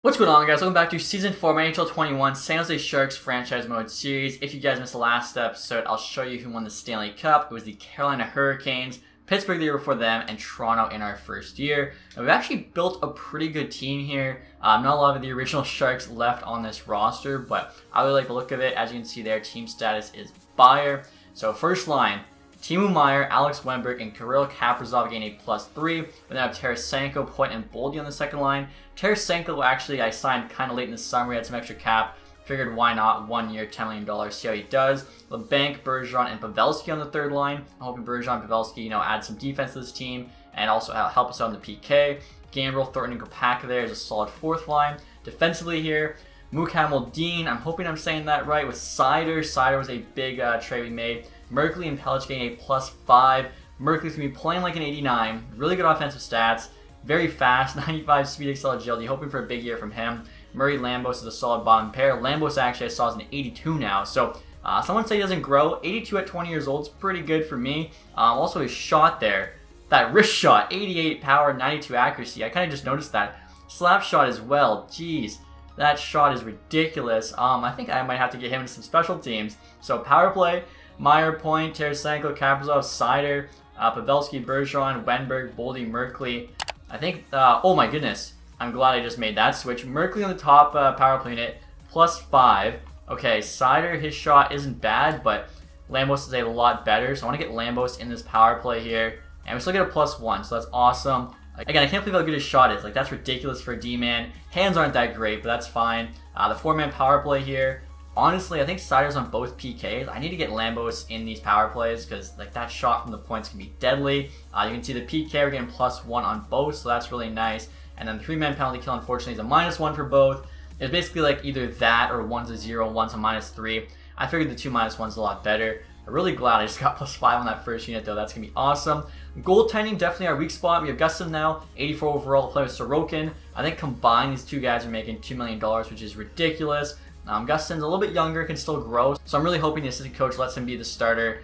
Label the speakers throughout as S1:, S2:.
S1: What's going on, guys? Welcome back to Season 4 of my NHL 21 San Jose Sharks Franchise Mode Series. If you guys missed the last episode, I'll show you who won the Stanley Cup. It was the Carolina Hurricanes, Pittsburgh the year before them, and Toronto in our first year. And we've actually built a pretty good team here. Not a lot of the original Sharks left on this roster, but I really like the look of it. As you can see there, team status is buyer. So first line, Timo Meier, Alex Wennberg, and Kirill Kaprizov getting a +3. We then have Tarasenko, Point, and Boldy on the second line. Tarasenko, actually, I signed kind of late in the summer. He had some extra cap. Figured why not? 1 year, $10 million. See how he does. LeBanc, Bergeron, and Pavelski on the third line. I'm hoping Bergeron and Pavelski, add some defense to this team and also help us out in the PK. Gambrel, Thornton, and Kopaka there is a solid fourth line. Defensively here, Mukamel Dean. I'm hoping I'm saying that right with Seider. Seider was a big trade we made. Merkley and Pelech getting a +5. Merkley's going to be playing like an 89. Really good offensive stats. Very fast. 95 speed, excel, agility. Hoping for a big year from him. Murray Lambos is a solid bottom pair. Lambos actually I saw is an 82 now. So someone say he doesn't grow. 82 at 20 years old is pretty good for me. Also his shot there. That wrist shot. 88 power, 92 accuracy. I kind of just noticed that. Slap shot as well. Jeez. That shot is ridiculous. I think I might have to get him into some special teams. So power play. Meier, Point, Tarasenko, Kaprizov, Seider, Pavelski, Bergeron, Wennberg, Boldy, Merkley. I think, oh my goodness, I'm glad I just made that switch. Merkley on the top power play unit, +5. Okay, Seider, his shot isn't bad, but Lambos is a lot better. So I want to get Lambos in this power play here. And we still get a +1, so that's awesome. Again, I can't believe how good his shot is. Like, that's ridiculous for a D-man. Hands aren't that great, but that's fine. The 4-man power play here. Honestly, I think Seider's on both PKs. I need to get Lambos in these power plays because that shot from the points can be deadly. You can see the PK, we're getting +1 on both, so that's really nice. And then the 3-man penalty kill, unfortunately, is a -1 for both. It's basically like either that or one's a 0, one's a -3. I figured the 2 -1's a lot better. I'm really glad I just got +5 on that first unit, though. That's going to be awesome. Goaltending, definitely our weak spot. We have Gustin now, 84 overall, play with Sorokin. I think combined, these two guys are making $2 million, which is ridiculous. Gustin's a little bit younger, can still grow. So I'm really hoping the assistant coach lets him be the starter,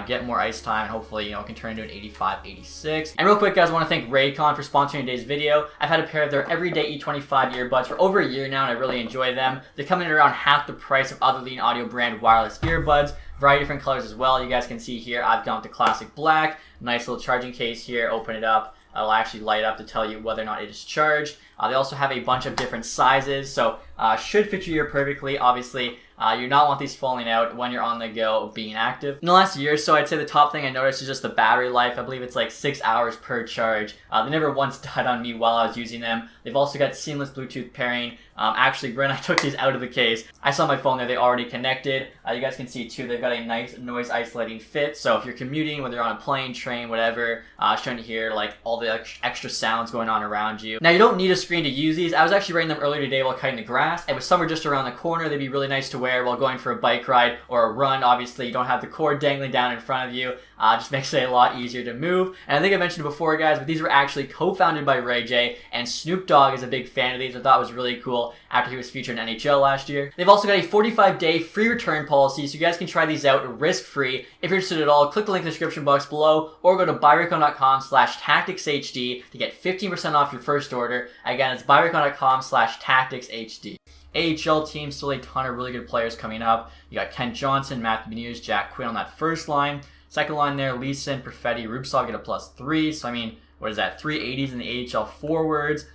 S1: get more ice time, and hopefully, can turn into an 85, 86. And real quick, guys, I want to thank Raycon for sponsoring today's video. I've had a pair of their everyday E25 earbuds for over a year now, and I really enjoy them. They come in at around half the price of other leading audio brand wireless earbuds. Variety of different colors as well. You guys can see here, I've gone with the classic black. Nice little charging case here. Open it up. It'll actually light up to tell you whether or not it is charged. They also have a bunch of different sizes, so should fit your ear perfectly. Obviously, you not want these falling out when you're on the go being active. In the last year or so, I'd say the top thing I noticed is just the battery life. I believe it's like 6 hours per charge. They never once died on me while I was using them. They've also got seamless Bluetooth pairing. Actually, when I took these out of the case, I saw my phone there, they already connected. You guys can see too, they've got a nice noise isolating fit. So if you're commuting, whether you're on a plane, train, whatever, trying to hear like all the extra sounds going on around you. Now you don't need a screen to use these. I was actually wearing them earlier today while cutting the grass. And with summer just around the corner, they'd be really nice to wear while going for a bike ride or a run. Obviously, you don't have the cord dangling down in front of you. Just makes it a lot easier to move. And I think I mentioned it before, guys, but these were actually co-founded by Ray J, and Snoop Dogg is a big fan of these. I thought it was really cool after he was featured in NHL last year. They've also got a 45-day free return policy, so you guys can try these out risk-free. If you're interested at all, click the link in the description box below or go to buyraycon.com/TacTixHD to get 15% off your first order. Again, it's buyraycon.com/TacTixHD. AHL team, still a ton of really good players coming up. You got Kent Johnson, Matthew Beniers, Jack Quinn on that first line. Second line there, Leeson, Perfetti, Rubtsov get a +3. So, I mean, what is that? 380s in the AHL forwards.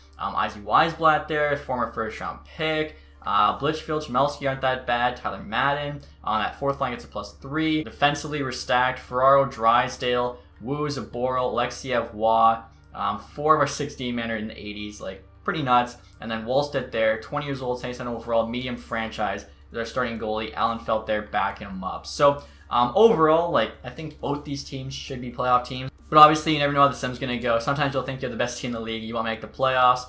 S1: Izzy Weisblatt there, former first-round pick. Blitchfield, Chmelski aren't that bad. Tyler Madden on that fourth line gets a +3. Defensively, we're stacked. Ferraro, Drysdale, Wu, Zaboral, Alexiev, Waugh. 4 of our 6 D-men are in the 80s. Like, pretty nuts. And then Wallstedt there, 20 years old, 77 overall, medium franchise. Their starting goalie, Alan Felt there, backing him up. So, overall, like, I think both these teams should be playoff teams. But obviously, you never know how the sim's going to go. Sometimes you'll think you're the best team in the league. You want to make the playoffs.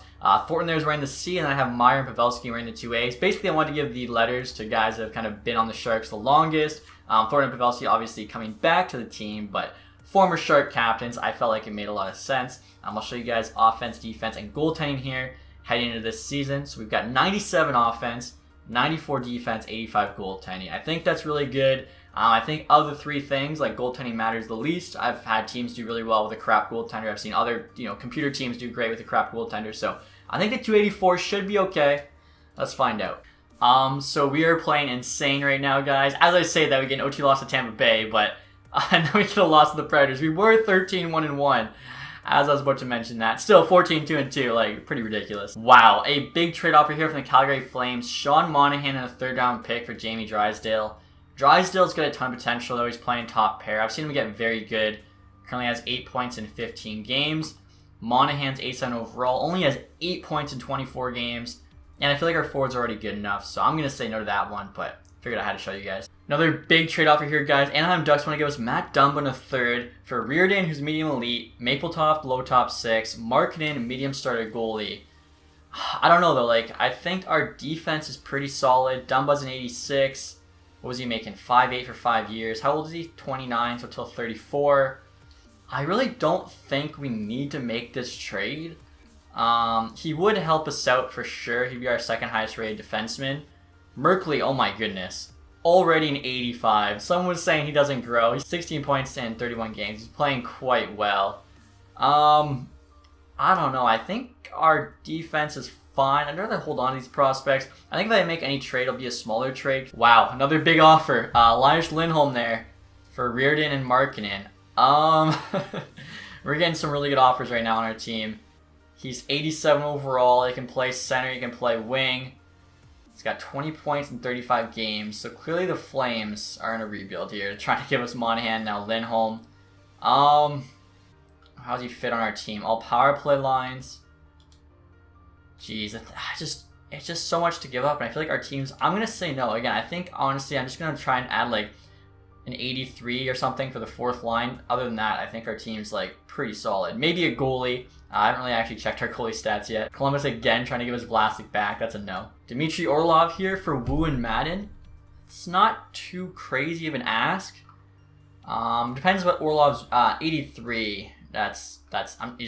S1: Thornton there is wearing the C, and then I have Meier and Pavelski wearing the 2As. Basically, I wanted to give the letters to guys that have kind of been on the Sharks the longest. Thornton and Pavelski obviously coming back to the team, but former Shark captains, I felt like it made a lot of sense. I'll show you guys offense, defense, and goaltending here heading into this season. So we've got 97 offense, 94 defense, 85 goaltending. I think that's really good. I think of the three things, like goaltending matters the least. I've had teams do really well with a crap goaltender. I've seen other, computer teams do great with a crap goaltender. So I think the 284 should be okay. Let's find out. So we are playing insane right now, guys. As I say that, we get an OT loss to Tampa Bay, but I know we get a loss to the Predators. We were 13-1-1, as I was about to mention that. Still 14-2-2, like, pretty ridiculous. Wow, a big trade offer here from the Calgary Flames. Sean Monahan and a 3rd-round pick for Jamie Drysdale. Drysdale's got a ton of potential, though. He's playing top pair. I've seen him get very good. Currently has 8 points in 15 games. Monahan's 8-7 overall. Only has 8 points in 24 games. And I feel like our forwards are already good enough, so I'm going to say no to that one, but figured I had to show you guys. Another big trade offer here, guys. Anaheim Ducks want to give us Matt Dumba a 3rd for Reardon, who's medium elite, Mapletop, low top 6, Markkinen, medium starter goalie. I don't know, though. Like, I think our defense is pretty solid. Dumba's an 86. What was he making? 5'8" for 5 years. How old is he? 29, so till 34. I really don't think we need to make this trade. He would help us out for sure. He'd be our 2nd highest rated defenseman. Merkley, oh my goodness. Already an 85. Someone was saying he doesn't grow. He's 16 points in 31 games. He's playing quite well. I don't know. I think our defense is fine. I'd rather hold on to these prospects. I think if I make any trade, it'll be a smaller trade. Wow, another big offer. Linus Linholm there for Reardon and Markkinen. We're getting some really good offers right now on our team. He's 87 overall. He can play center. He can play wing. He's got 20 points in 35 games. So clearly the Flames are in a rebuild here. Trying to give us Monahan, now Linholm. How does he fit on our team? All power play lines. Jeez, it's just so much to give up. And I feel like our teams... I'm going to say no. Again, I think, honestly, I'm just going to try and add, like, an 83 or something for the 4th line. Other than that, I think our team's, like, pretty solid. Maybe a goalie. I haven't really actually checked our goalie stats yet. Columbus again trying to give us Vlasic back. That's a no. Dmitry Orlov here for Wu and Madden. It's not too crazy of an ask. Depends what Orlov's 83. He's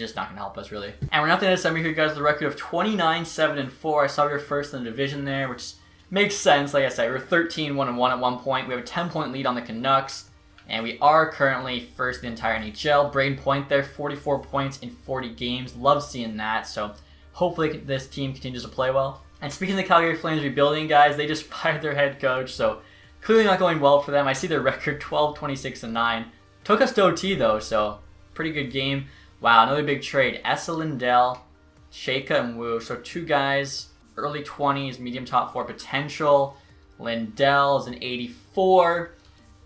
S1: just not going to help us, really. And we're not the end of December here, guys, with a record of 29-7-4. I saw we were 1st in the division there, which makes sense. Like I said, we were 13-1-1 at one point. We have a 10-point lead on the Canucks. And we are currently 1st in the entire NHL. Braden Point there, 44 points in 40 games. Love seeing that. So hopefully this team continues to play well. And speaking of the Calgary Flames rebuilding, guys, they just fired their head coach. So clearly not going well for them. I see their record 12-26-9. Took us to OT though, so pretty good game. Wow, another big trade. Essa Lindell, Shaka, and Wu. So 2 guys, early 20s, medium top 4 potential. Lindell is an 84.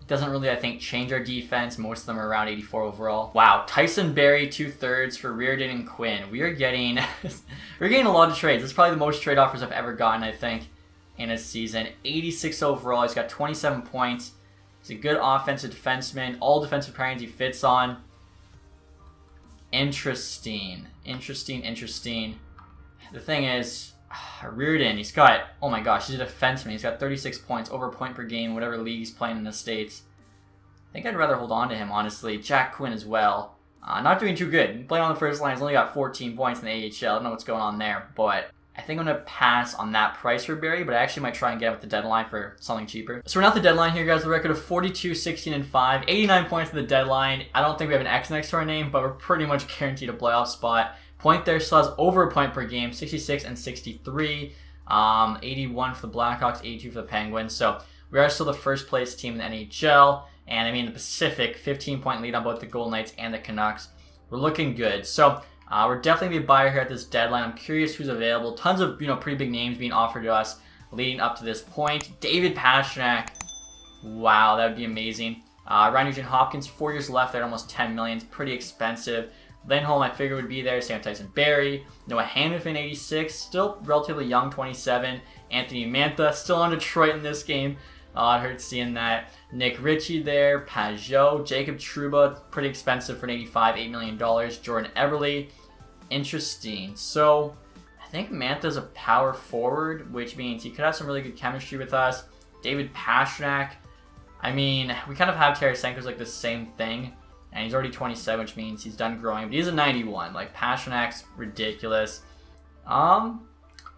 S1: Doesn't really, I think, change our defense. Most of them are around 84 overall. Wow, Tyson Barrie, 2/3 for Reardon and Quinn. We are getting, we're getting a lot of trades. This is probably the most trade offers I've ever gotten, I think, in a season. 86 overall. He's got 27 points. He's a good offensive defenseman. All defensive priorities he fits on. Interesting. The thing is, Reardon, he's got, oh my gosh, he's a defenseman. He's got 36 points, over a point per game, whatever league he's playing in the States. I think I'd rather hold on to him, honestly. Jack Quinn as well. Not doing too good. Playing on the first line, he's only got 14 points in the AHL. I don't know what's going on there, but I think I'm going to pass on that price for Barrie, but I actually might try and get him at the deadline for something cheaper. So we're not at the deadline here, guys. The record of 42-16-5, 89 points at the deadline. I don't think we have an X next to our name, but we're pretty much guaranteed a playoff spot. Point there still has over a point per game, 66 and 63, 81 for the Blackhawks, 82 for the Penguins. So we are still the 1st place team in the NHL, and I mean the Pacific, 15-point lead on both the Golden Knights and the Canucks. We're looking good. So we're definitely going to be a buyer here at this deadline. I'm curious who's available. Tons of pretty big names being offered to us leading up to this point. David Pastrnak, wow, that would be amazing. Ryan Nugent-Hopkins, 4 years left there, almost $10 million. It's pretty expensive. Linholm, I figured, would be there. Sam Tyson Barrie. Noah Hanifin, 86. Still relatively young, 27. Anthony Mantha, still on Detroit in this game. It hurts seeing that. Nick Ritchie there. Pajot. Jacob Trouba, pretty expensive for an 85, $8 million. Jordan Eberle. Interesting. So, I think Mantha's a power forward, which means he could have some really good chemistry with us. David Pastrnak. I mean, we kind of have Tarasenko's like the same thing. And he's already 27, which means he's done growing. But he's a 91. Like, Pasternak's ridiculous. I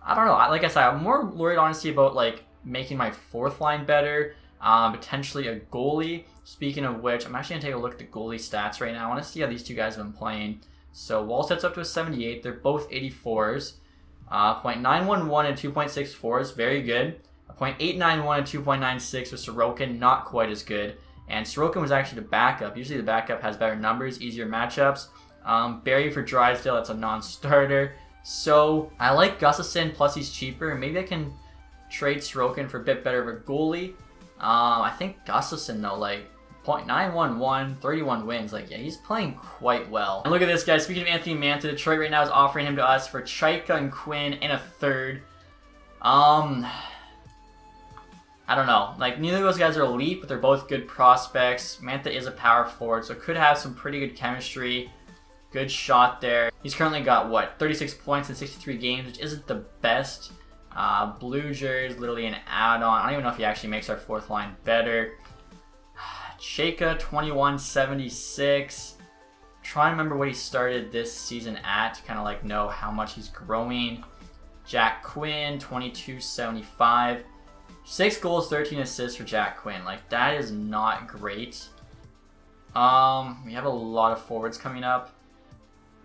S1: don't know. Like I said, I'm more worried, honestly, about, like, making my 4th line better. Potentially a goalie. Speaking of which, I'm actually going to take a look at the goalie stats right now. I want to see how these 2 guys have been playing. So, Wallstedt's up to a 78. They're both 84s. .911 and 2.64 is very good. A .891 and 2.96 with Sorokin, not quite as good. And Sorokin was actually the backup. Usually the backup has better numbers, easier matchups. Barry for Drysdale, that's a non-starter. So I like Gustafsson, plus he's cheaper. Maybe I can trade Sorokin for a bit better of a goalie. I think Gustafsson though, like .911, 31 wins. Like, yeah, he's playing quite well. And look at this, guys. Speaking of Anthony Mantha, Detroit right now is offering him to us for Chaika and Quinn and a third. I don't know. Like, neither of those guys are elite, but they're both good prospects. Mantha is a power forward, so could have some pretty good chemistry. Good shot there. He's currently got, what, 36 points in 63 games, which isn't the best. Blue jersey, literally an add-on. I don't even know if he actually makes our fourth line better. Chaika, 2176. Trying to remember what he started this season at to kind of like know how much he's growing. Jack Quinn, 2275. 6 goals, 13 assists for Jack Quinn. Like, that is not great. We have a lot of forwards coming up.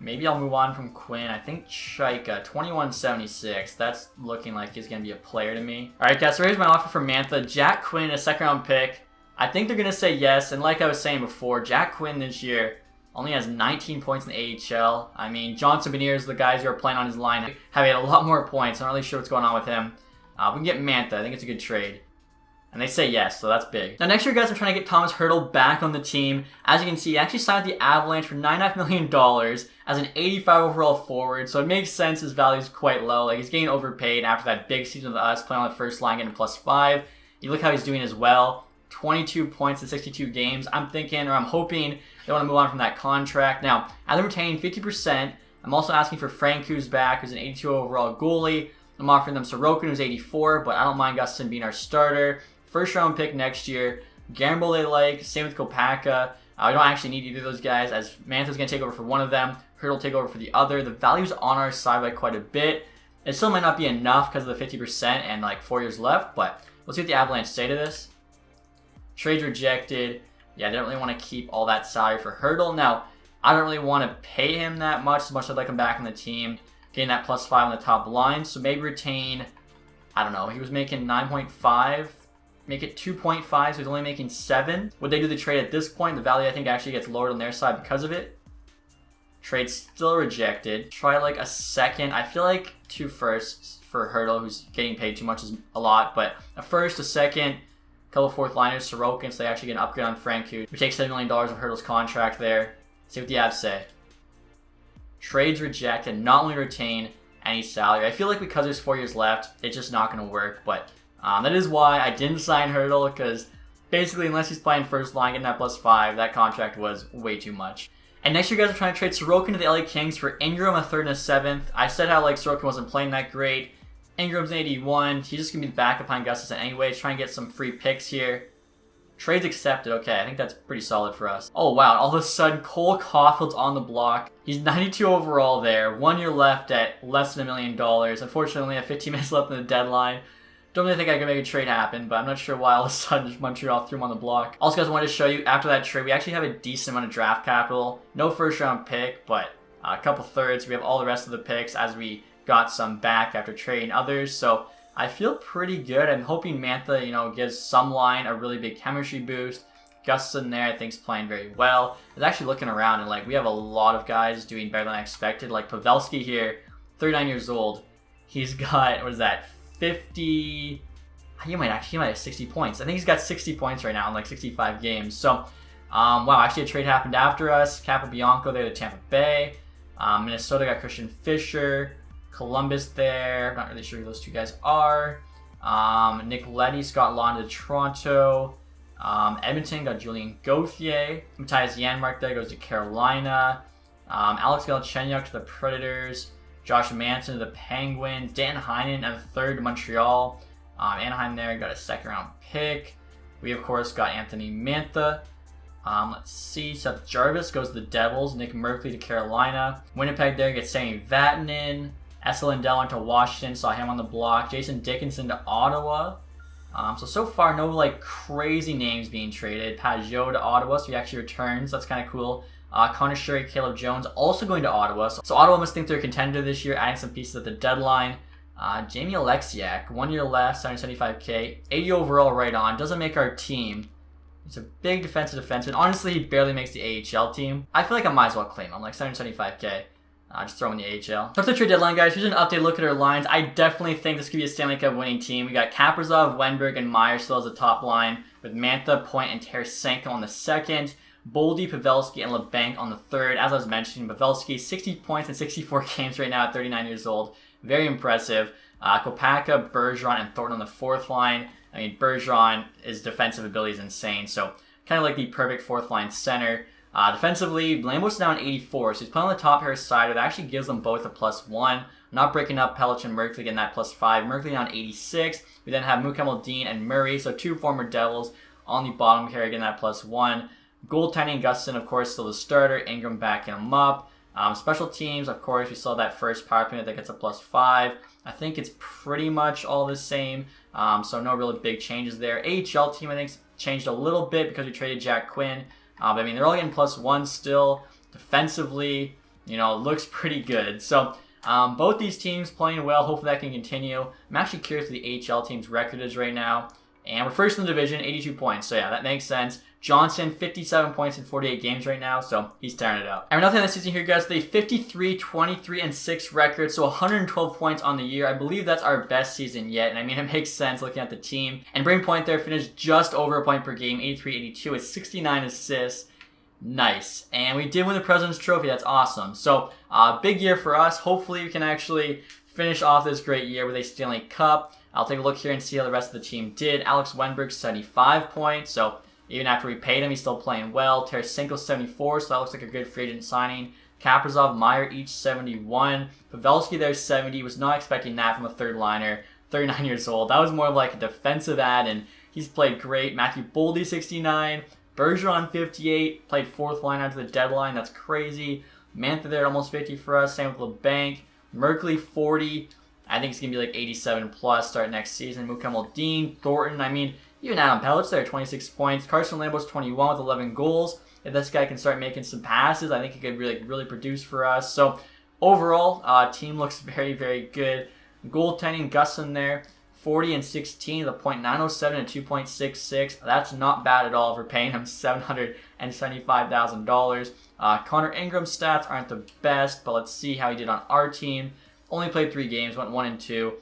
S1: Maybe I'll move on from Quinn. I think Chaika, 2176. That's looking like he's going to be a player to me. Alright, guys, so here's my offer for Mantha. Jack Quinn, a second-round pick. I think they're going to say yes, and like I was saying before, Jack Quinn this year only has 19 points in the AHL. I mean, Johnson Beniers, the guys who are playing on his line, have had a lot more points. I'm not really sure what's going on with him. We can get Mantha. I think it's a good trade. And they say yes, so that's big. Now, next year, guys, I'm trying to get Thomas Hertl back on the team. As you can see, he actually signed the Avalanche for $9.5 million as an 85 overall forward, so it makes sense his value is quite low. Like, he's getting overpaid after that big season with us, playing on the first line, getting +5. You look how he's doing as well. 22 points in 62 games. I'm thinking, or I'm hoping, they want to move on from that contract. Now, as I'm retaining 50%, I'm also asking for Frank, who's back, who's an 82 overall goalie. I'm offering them Sorokin, who's 84, but I don't mind Gustafsson being our starter. First round pick next year. Gamble they like. Same with Kopaka. We don't actually need either of those guys, as Mantha's going to take over for one of them. Hertl will take over for the other. The value's on our side by quite a bit. It still might not be enough because of the 50% and like 4 years left, but we'll see what the Avalanche say to this. Trade rejected. Yeah, I don't really want to keep all that salary for Hertl. Now, I don't really want to pay him that much, as much as I'd like him back on the team. Getting that +5 on the top line. So maybe retain, I don't know, he was making 9.5. Make it 2.5, so he's only making 7. Would they do the trade at this point? The value, I think, actually gets lowered on their side because of it. Trade still rejected. Try like a second. I feel like 2 firsts for Hertl, who's getting paid too much is a lot, but a first, a second, couple fourth liners, Sorokin, so they actually get an upgrade on Frank, who takes $7 million of Hertl's contract there. See what the Avs say. Trades rejected, not only retain any salary. I feel like because there's 4 years left, it's just not going to work, but that is why I didn't sign Hertl, because basically unless he's playing first line, getting that +5, that contract was way too much. And next year, guys, are trying to trade Sorokin to the LA Kings for Ingram, a 3rd and a 7th. I said how like Sorokin wasn't playing that great. Ingram's an 81. He's just going to be the backup behind Gustafsson anyway. Trying to get some free picks here. Trades accepted. Okay, I think that's pretty solid for us. Oh, wow. All of a sudden, Cole Caulfield's on the block. He's 92 overall there. 1 year left at less than $1 million. Unfortunately, only have 15 minutes left in the deadline. Don't really think I can make a trade happen, but I'm not sure why all of a sudden Montreal threw him on the block. Also, guys, I wanted to show you, after that trade, we actually have a decent amount of draft capital. No first round pick, but a couple thirds. We have all the rest of the picks as we got some back after trading others. So I feel pretty good. I'm hoping Mantha, gives some line a really big chemistry boost. Gustafsson there, I think, is playing very well. I was actually looking around, and like we have a lot of guys doing better than I expected. Like Pavelski here, 39 years old. He's got, what is that, 50... He might have 60 points. I think he's got 60 points right now in like 65 games. So, wow, actually a trade happened after us. Capobianco there to Tampa Bay. Minnesota got Christian Fisher. Columbus there. Not really sure who those two guys are. Nick Leddy's got Lon to Toronto. Edmonton got Julian Gauthier. Matthias Janmark there goes to Carolina. Alex Galchenyuk to the Predators. Josh Manson to the Penguins. Dan Heinen at a 3rd to Montreal. Anaheim there got a 2nd round pick. We, of course, got Anthony Mantha. Let's see. Seth Jarvis goes to the Devils. Nick Merkley to Carolina. Winnipeg there gets Sammy Vatanen. Esa Lindell went to Washington. Saw him on the block. Jason Dickinson to Ottawa. So far, no like crazy names being traded. Pajot to Ottawa, so he actually returns. That's kind of cool. Connor Sherry, Caleb Jones also going to Ottawa. So Ottawa must think they're a contender this year, adding some pieces at the deadline. Jamie Alexiak, 1 year left, 775K, 80 overall right on. Doesn't make our team. He's a big defensive defenseman. Honestly, he barely makes the AHL team. I feel like I might as well claim him, like 775K. Just throw him in the AHL. That's the trade deadline, guys. Here's an update look at our lines. I definitely think this could be a Stanley Cup winning team. We got Kaprizov, Wenberg, and Meyer still as a top line, with Mantha, Point, and Tarasenko on the second. Boldy, Pavelski, and LeBanc on the third. As I was mentioning, Pavelski, 60 points in 64 games right now at 39 years old. Very impressive. Kopaka, Bergeron, and Thornton on the fourth line. I mean, Bergeron, his defensive ability is insane, so kind of like the perfect fourth line center. Defensively, Lambos down 84, so he's playing on the top pair side. It actually gives them both a +1. Not breaking up Pelech and Merkley getting that +5. Merkley down 86. We then have Mukamel, Dean, and Murray, so 2 former Devils on the bottom pair getting that +1. Goaltending, Gustin, of course, still the starter. Ingram backing him up. Special teams, of course, we saw that first power play that gets a +5. I think it's pretty much all the same, so no really big changes there. AHL team, I think, changed a little bit because we traded Jack Quinn. But I mean, they're all getting +1 still. Defensively, looks pretty good. So both these teams playing well. Hopefully that can continue. I'm actually curious what the AHL team's record is right now. And we're first in the division, 82 points. So yeah, that makes sense. Johnson, 57 points in 48 games right now, so he's tearing it up. And we're nothing this season here, guys. They 53, 23, and 6 record, so 112 points on the year. I believe that's our best season yet, and I mean, it makes sense looking at the team. And Brain Point there finished just over a point per game, 83, 82, with 69 assists. Nice. And we did win the President's Trophy. That's awesome. So, big year for us. Hopefully, we can actually finish off this great year with a Stanley Cup. I'll take a look here and see how the rest of the team did. Alex Wenberg, 75 points, so even after we paid him, he's still playing well. Tarasenko, 74, so that looks like a good free agent signing. Kaprizov, Meyer, each 71. Pavelski there, 70. Was not expecting that from a third liner. 39 years old. That was more of like a defensive ad, and he's played great. Matthew Boldy, 69. Bergeron, 58. Played fourth line after the deadline. That's crazy. Mantha there at almost 50 for us. Same with LeBanc. Merkley, 40. I think it's going to be like 87 plus start next season. Mukamel, Dean, Thornton. I mean, even Adam Pelech there, 26 points. Carson Lambos, 21 with 11 goals. If this guy can start making some passes, I think he could really produce for us. So overall, team looks very, very good. Goaltending, Gustin there, 40 and 16 with a .907 and 2.66. That's not bad at all for paying him $775,000. Connor Ingram's stats aren't the best, but let's see how he did on our team. Only played 3 games, went 1 and 2.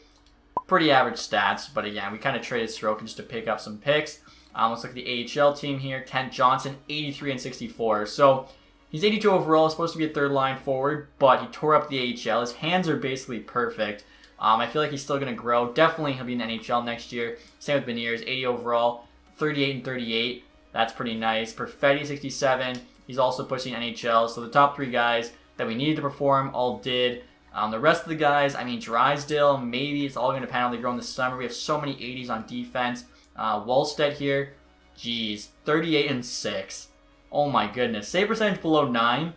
S1: Pretty average stats, but again, we kind of traded Sorokin just to pick up some picks. Let's look at the AHL team here. Kent Johnson, 83 and 64. So he's 82 overall, supposed to be a third line forward, but he tore up the AHL. His hands are basically perfect. I feel like he's still going to grow. Definitely he'll be in the NHL next year. Same with Beniers, 80 overall, 38 and 38. That's pretty nice. Perfetti, 67. He's also pushing NHL. So the top 3 guys that we needed to perform all did. The rest of the guys, I mean, Drysdale, maybe it's all going to depend on how they grow in the summer. We have so many 80s on defense. Wallstedt here, geez, 38 and 6. Oh my goodness. Save percentage below 9,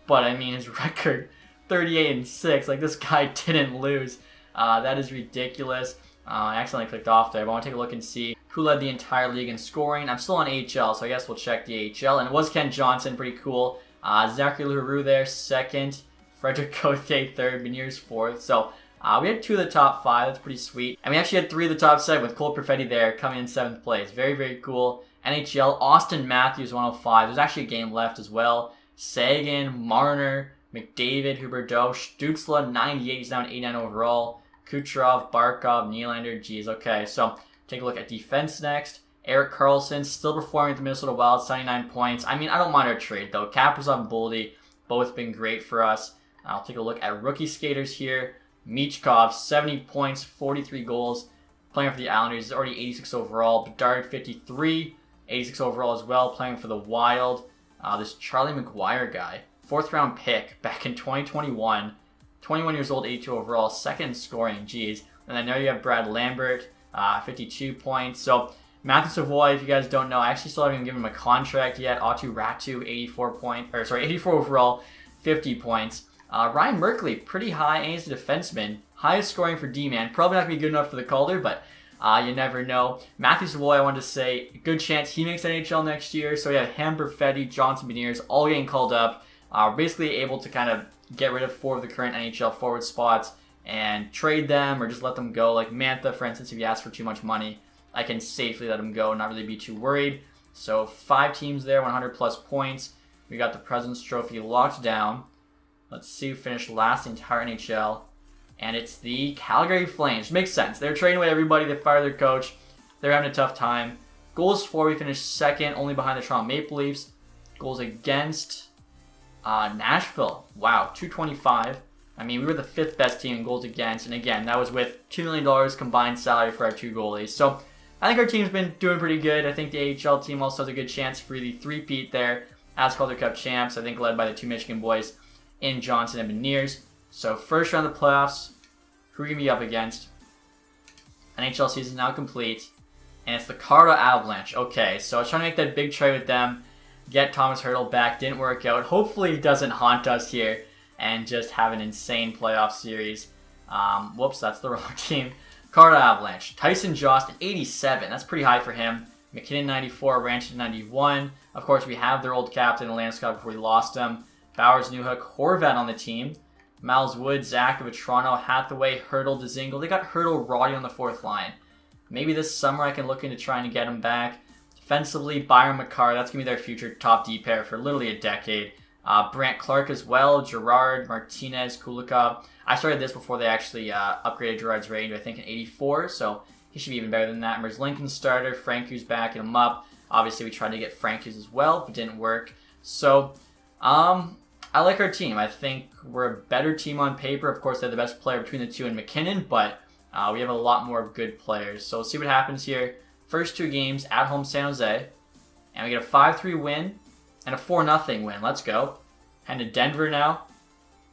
S1: but I mean, his record, 38 and 6. Like, this guy didn't lose. That is ridiculous. I accidentally clicked off there, but I want to take a look and see who led the entire league in scoring. I'm still on AHL, so I guess we'll check the AHL. And it was Kent Johnson, pretty cool. Zachary Leroux there, second. Frederick Gauthier, third. Beniers, fourth. So we had 2 of the top 5. That's pretty sweet. And we actually had 3 of the top 7 with Cole Perfetti there coming in 7th place. Very, very cool. NHL, Austin Matthews, 105. There's actually a game left as well. Sagan, Marner, McDavid, Huberdeau, Stutzla, 98. He's down 89 overall. Kucherov, Barkov, Nylander. Geez, okay. So take a look at defense next. Erik Karlsson still performing with the Minnesota Wild, 79 points. I mean, I don't mind our trade, though. Kaprizov and Boldy, both been great for us. I'll take a look at rookie skaters here. Michkov, 70 points, 43 goals. Playing for the Islanders, he's already 86 overall. Bedard, 53, 86 overall as well, playing for the Wild. This Charlie McGuire guy, 4th round pick back in 2021. 21 years old, 82 overall, second in scoring, geez. And I know you have Brad Lambert, 52 points. So Matthew Savoy, if you guys don't know, I actually still haven't even given him a contract yet. Atu Ratu, 84 overall, 50 points. Ryan Merkley, pretty high, and he's a defenseman. Highest scoring for D-man. Probably not going to be good enough for the Calder, but You never know. Matthew Savoy, I wanted to say, good chance he makes NHL next year. So we have him, Perfetti, Johnson, Beniers, all getting called up. Basically able to kind of get rid of 4 of the current NHL forward spots and trade them or just let them go. Like Mantha, for instance, if you ask for too much money, I can safely let him go and not really be too worried. So 5 teams there, 100 plus points. We got the President's Trophy locked down. Let's see who finished last in the entire NHL. And it's the Calgary Flames. Makes sense. They're trading away everybody. They fired their coach. They're having a tough time. Goals for, we finished second, only behind the Toronto Maple Leafs. Goals against, Nashville. Wow, 225. I mean, we were the 5th best team in goals against. And again, that was with $2 million combined salary for our 2 goalies. So I think our team's been doing pretty good. I think the AHL team also has a good chance for the 3-peat there as Calgary Cup champs. I think led by the 2 Michigan boys in Johnson and Beniers. So first round of the playoffs, who are we going to be up against? NHL season now complete. And it's the Colorado Avalanche. Okay, so I was trying to make that big trade with them. Get Thomas Hertl back. Didn't work out. Hopefully he doesn't haunt us here and just have an insane playoff series. Whoops, that's the wrong team. Colorado Avalanche. Tyson Jost, 87. That's pretty high for him. McKinnon, 94. Ranch, 91. Of course, we have their old captain, Landeskog, before we lost him. Bowers, Newhook, Horvat on the team. Miles Wood, Zach of Toronto, Hathaway, Hertl, Dzingel. They got Hertl, Roddy on the 4th line. Maybe this summer I can look into trying to get him back. Defensively, Byron McCarr. That's going to be their future top D pair for literally a decade. Brant Clark as well. Gerard, Martinez, Kulikov. I started this before they actually upgraded Gerard's rating to, I think, an 84. So he should be even better than that. There's Lincoln starter. Francouz backing him up. Obviously, we tried to get Francouz as well, but didn't work. So, I like our team. I think we're a better team on paper. Of course, they're the best player between the 2 and McKinnon, but we have a lot more good players. So we'll see what happens here. First 2 games at home, San Jose. And we get a 5-3 win and a 4-0 win. Let's go. Head to Denver now.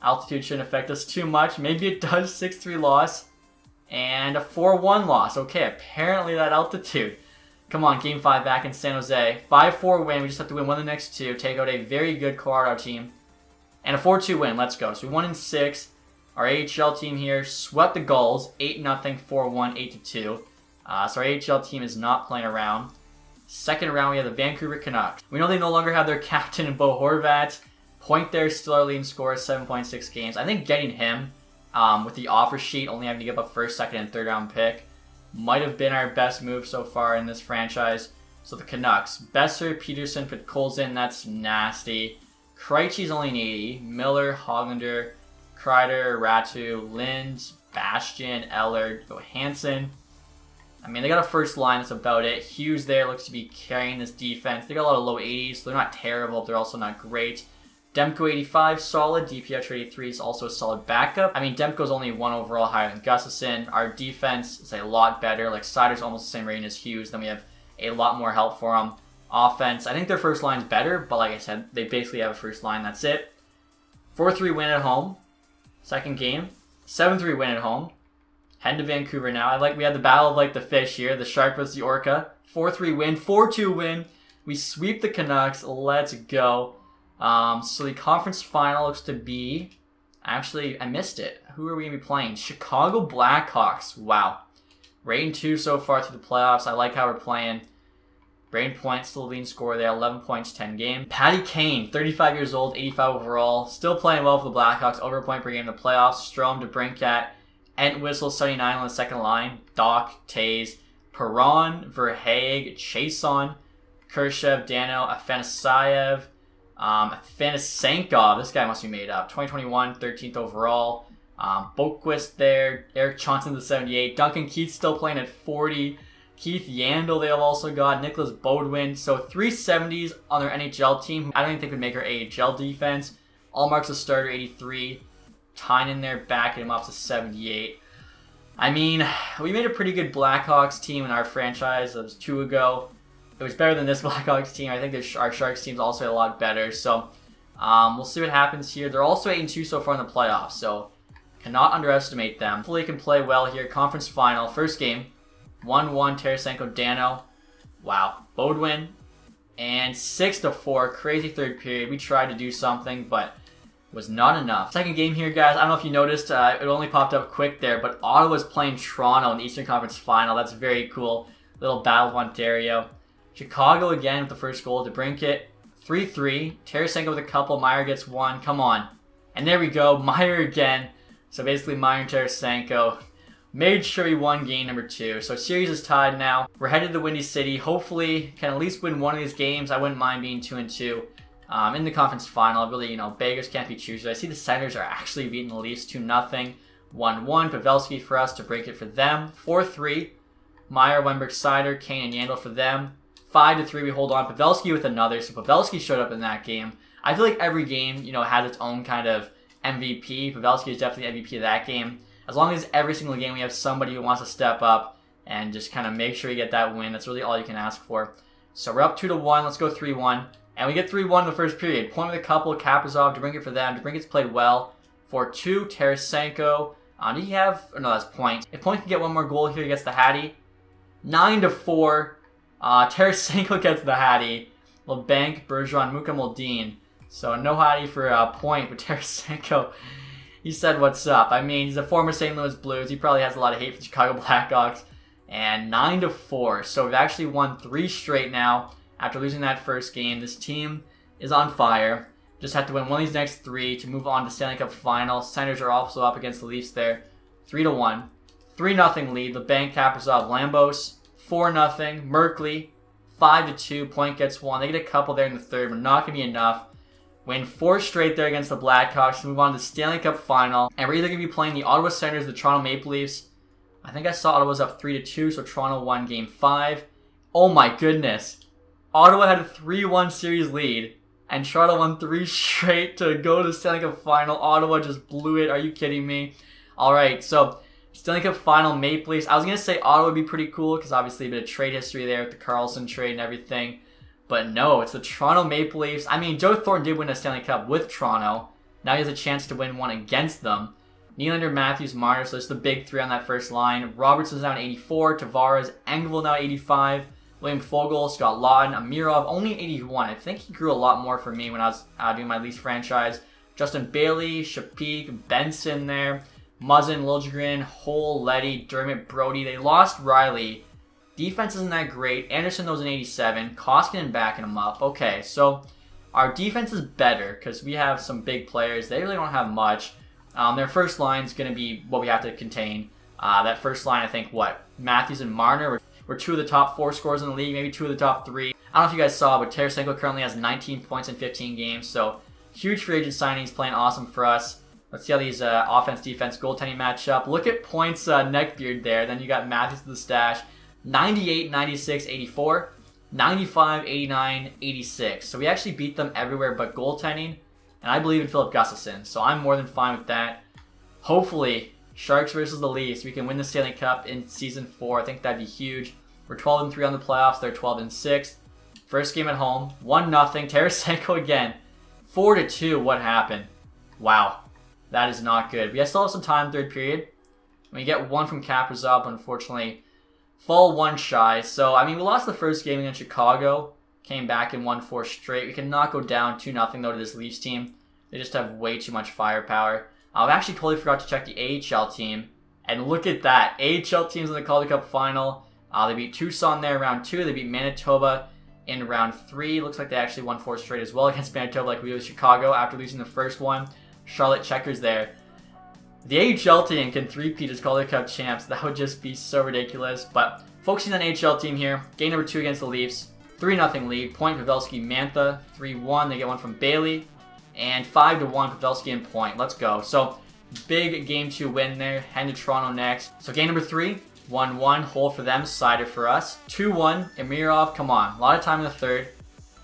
S1: Altitude shouldn't affect us too much. Maybe it does. 6-3 loss and a 4-1 loss. Okay, apparently that altitude. Come on, Game 5 back in San Jose. 5-4 win. We just have to win 1 of the next 2. Take out a very good Colorado team. And a 4-2 win. Let's go. So we won in 6. Our AHL team here swept the Gulls. 8-0, 4-1, 8-2. So our AHL team is not playing around. Second round, we have the Vancouver Canucks. We know they no longer have their captain in Bo Horvat. Point there, still our leading scorer, 7.6 games. I think getting him with the offer sheet, only having to give up 1st, 2nd, and 3rd round pick, might have been our best move so far in this franchise. So the Canucks. Besser, Peterson, Pitkolzin, that's nasty. Krejci's only an 80. Miller, Hoglander, Kreider, Ratu, Lind, Bastian, Eller, Johansson. I mean, they got a first line, that's about it. Hughes there looks to be carrying this defense. They got a lot of low 80s, so they're not terrible, but they're also not great. Demko 85, solid. DiPietro 83 is also a solid backup. I mean, Demko's only 1 overall higher than Gustafsson. Our defense is a lot better. Like, Sider's almost the same rating as Hughes. Then we have a lot more help for them. Offense, I think their first line's better, but like I said, they basically have a first line. That's it. 4-3 win at home. Second game. 7-3 win at home. Heading to Vancouver now. We had the battle of like the fish here. The shark versus the orca. 4-3 win. 4-2 win. We sweep the Canucks. Let's go. So the conference final looks to be... Actually, I missed it. Who are we going to be playing? Chicago Blackhawks. Wow. Rating 2 so far through the playoffs. I like how we're playing. Brain Point, still the leading scorer there, 11 points, 10 games. Patty Kane, 35 years old, 85 overall, still playing well for the Blackhawks, over a point per game in the playoffs. Strome, DeBrincat, Entwistle, 79 on the second line. Doc, Taze, Perron, Verhaeg, Chason, Kershev, Dano, Afanasayev, Afanasenkov, this guy must be made up. 2021, 13th overall. Boquist there, Eric Johnson to 78, Duncan Keith still playing at 40. Keith Yandel they have also got, Nicholas Bodwin. So 370s on their NHL team. I don't even think would make our AHL defense. Allmark's a starter, 83. Tynan there backing him up to 78. I mean, we made a pretty good Blackhawks team in our franchise. That was 2 ago. It was better than this Blackhawks team. I think our Sharks team's also a lot better. So we'll see what happens here. They're also 8-2 so far in the playoffs. So cannot underestimate them. Hopefully they can play well here. Conference final. First game. 1-1, Tarasenko, Dano. Wow. Bodwin. And 6-4. Crazy third period. We tried to do something, but was not enough. Second game here, guys. I don't know if you noticed, it only popped up quick there, but Ottawa's playing Toronto in the Eastern Conference Final. That's very cool. Little Battle of Ontario. Chicago again with the first goal to Brinkett. 3-3. Tarasenko with a couple. Meyer gets one. Come on. And there we go. Meyer again. So basically Meyer and Tarasenko made sure he won game number 2. So series is tied now. We're headed to Windy City. Hopefully can at least win one of these games. I wouldn't mind being 2-2 in the conference final. Really, beggars can't be choosers. I see the Senators are actually beating the Leafs 2-0. 1-1. Pavelski for us to break it for them. 4-3. Meyer, Wenberg, Sider, Kane, and Yandel for them. 5-3, we hold on. Pavelski with another. So Pavelski showed up in that game. I feel like every game, has its own kind of MVP. Pavelski is definitely MVP of that game. As long as every single game we have somebody who wants to step up and just kind of make sure you get that win. That's really all you can ask for. So we're up 2-1. Let's go 3-1. And we get 3-1 in the first period. Point with a couple. Kaprizov to bring it for them. DeBrinket's played well. 4-2. Tarasenko. Did he have... Oh, no, that's Point. If Point can get one more goal here, he gets the Hattie. 9-4. Tarasenko gets the Hattie. LeBanc, Bergeron, Muka Moldin. So no Hattie for Point, but Tarasenko, he said what's up. I mean, he's a former St. Louis Blues. He probably has a lot of hate for the Chicago Blackhawks. And 9-4. So we've actually won 3 straight now after losing that first game. This team is on fire. Just have to win one of these next 3 to move on to Stanley Cup Final. Senators are also up against the Leafs there. 3-1. 3-0 lead. LeBanc, Kaprizov, Lambos. 4-0. Merkley. 5-2. Point gets 1. They get a couple there in the third, but not going to be enough. Win 4 straight there against the Blackhawks to move on to the Stanley Cup Final. And we're either going to be playing the Ottawa Senators, the Toronto Maple Leafs. I think I saw Ottawa's up 3-2, so Toronto won Game 5. Oh my goodness. Ottawa had a 3-1 series lead, and Toronto won 3 straight to go to the Stanley Cup Final. Ottawa just blew it. Are you kidding me? Alright, so Stanley Cup Final, Maple Leafs. I was going to say Ottawa would be pretty cool, because obviously a bit of trade history there with the Karlsson trade and everything. But no, it's the Toronto Maple Leafs. I mean, Joe Thornton did win a Stanley Cup with Toronto. Now he has a chance to win one against them. Nylander, Matthews, Marner, so it's the big 3 on that first line. Robertson's now at 84. Tavares, Engvall now at 85. William Fogle, Scott Lawton, Amirov, only 81. I think he grew a lot more for me when I was doing my Leafs franchise. Justin Bailey, Shapik, Benson there. Muzzin, Liljegren, Hole, Letty, Dermott, Brody. They lost Riley. Defense isn't that great. Anderson knows an 87. Koskinen backing him up. Okay, so our defense is better because we have some big players. They really don't have much. Their first line is going to be what we have to contain. That first line, I think, Matthews and Marner were 2 of the top 4 scorers in the league, maybe 2 of the top 3. I don't know if you guys saw, but Tarasenko currently has 19 points in 15 games, so huge free agent signings, playing awesome for us. Let's see how these offense-defense goaltending match up. Look at Point's neckbeard there. Then you got Matthews to the stash. 98, 96, 84. 95, 89, 86. So we actually beat them everywhere but goaltending. And I believe in Philip Gustafsson, so I'm more than fine with that. Hopefully, Sharks versus the Leafs, we can win the Stanley Cup in Season 4. I think that'd be huge. We're 12-3 on the playoffs. They're 12-6. First game at home. 1-0. Tarasenko again. 4-2. What happened? Wow. That is not good. We still have some time, third period. We get 1 from Kaprizov, unfortunately. Fall 1 shy. So, I mean, we lost the first game against Chicago. Came back and won 4 straight. We cannot go down 2-0 though to this Leafs team. They just have way too much firepower. I've actually totally forgot to check the AHL team. And look at that. AHL teams in the Calgary Cup Final. They beat Tucson there in round 2. They beat Manitoba in round 3. Looks like they actually won 4 straight as well against Manitoba like we did with Chicago after losing the first one. Charlotte Checkers there. The AHL team can three-peat as Calgary Cup champs. That would just be so ridiculous. But focusing on AHL team here. Game number 2 against the Leafs. 3-0 lead. Point, Pavelski, Mantha. 3-1. They get 1 from Bailey. And 5-1, Pavelski and Point. Let's go. So, big Game 2 win there. Head to Toronto next. So, game number 3. 1-1. Hole for them. Cider for us. 2-1. Amirov. Come on. A lot of time in the third.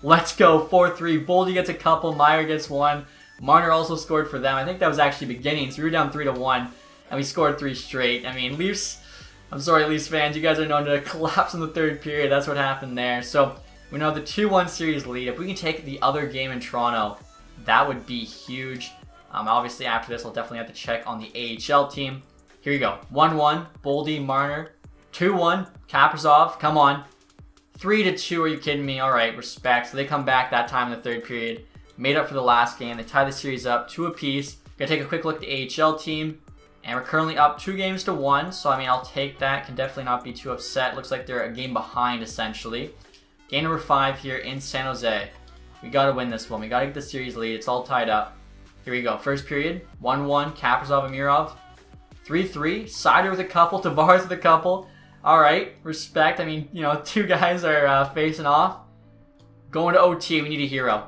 S1: Let's go. 4-3. Boldy gets a couple. Meyer gets 1. Marner also scored for them. I think that was actually beginning. So, we were down 3-1. And we scored 3 straight. I mean, Leafs... I'm sorry, Leafs fans. You guys are known to collapse in the third period. That's what happened there. So, we now have the 2-1 series lead. If we can take the other game in Toronto, that would be huge. Obviously, after this, we'll definitely have to check on the AHL team. Here you go. 1-1, Boldy, Marner. 2-1, Kaprizov. Come on. 3-2, are you kidding me? All right, respect. So they come back that time in the third period. made up for the last game. They tied the series up 2 apiece. Gonna take a quick look at the AHL team. And we're currently up 2-1. So, I mean, I'll take that. Can definitely not be too upset. Looks like they're a game behind, essentially. Game number 5 here in San Jose. We got to win this one. We got to get the series lead. It's all tied up. Here we go. First period. 1-1. Kaprizov, Amirov. 3-3. Sider with a couple. Tavares with a couple. All right. Respect. I mean, you know, 2 guys are facing off. Going to OT. We need a hero.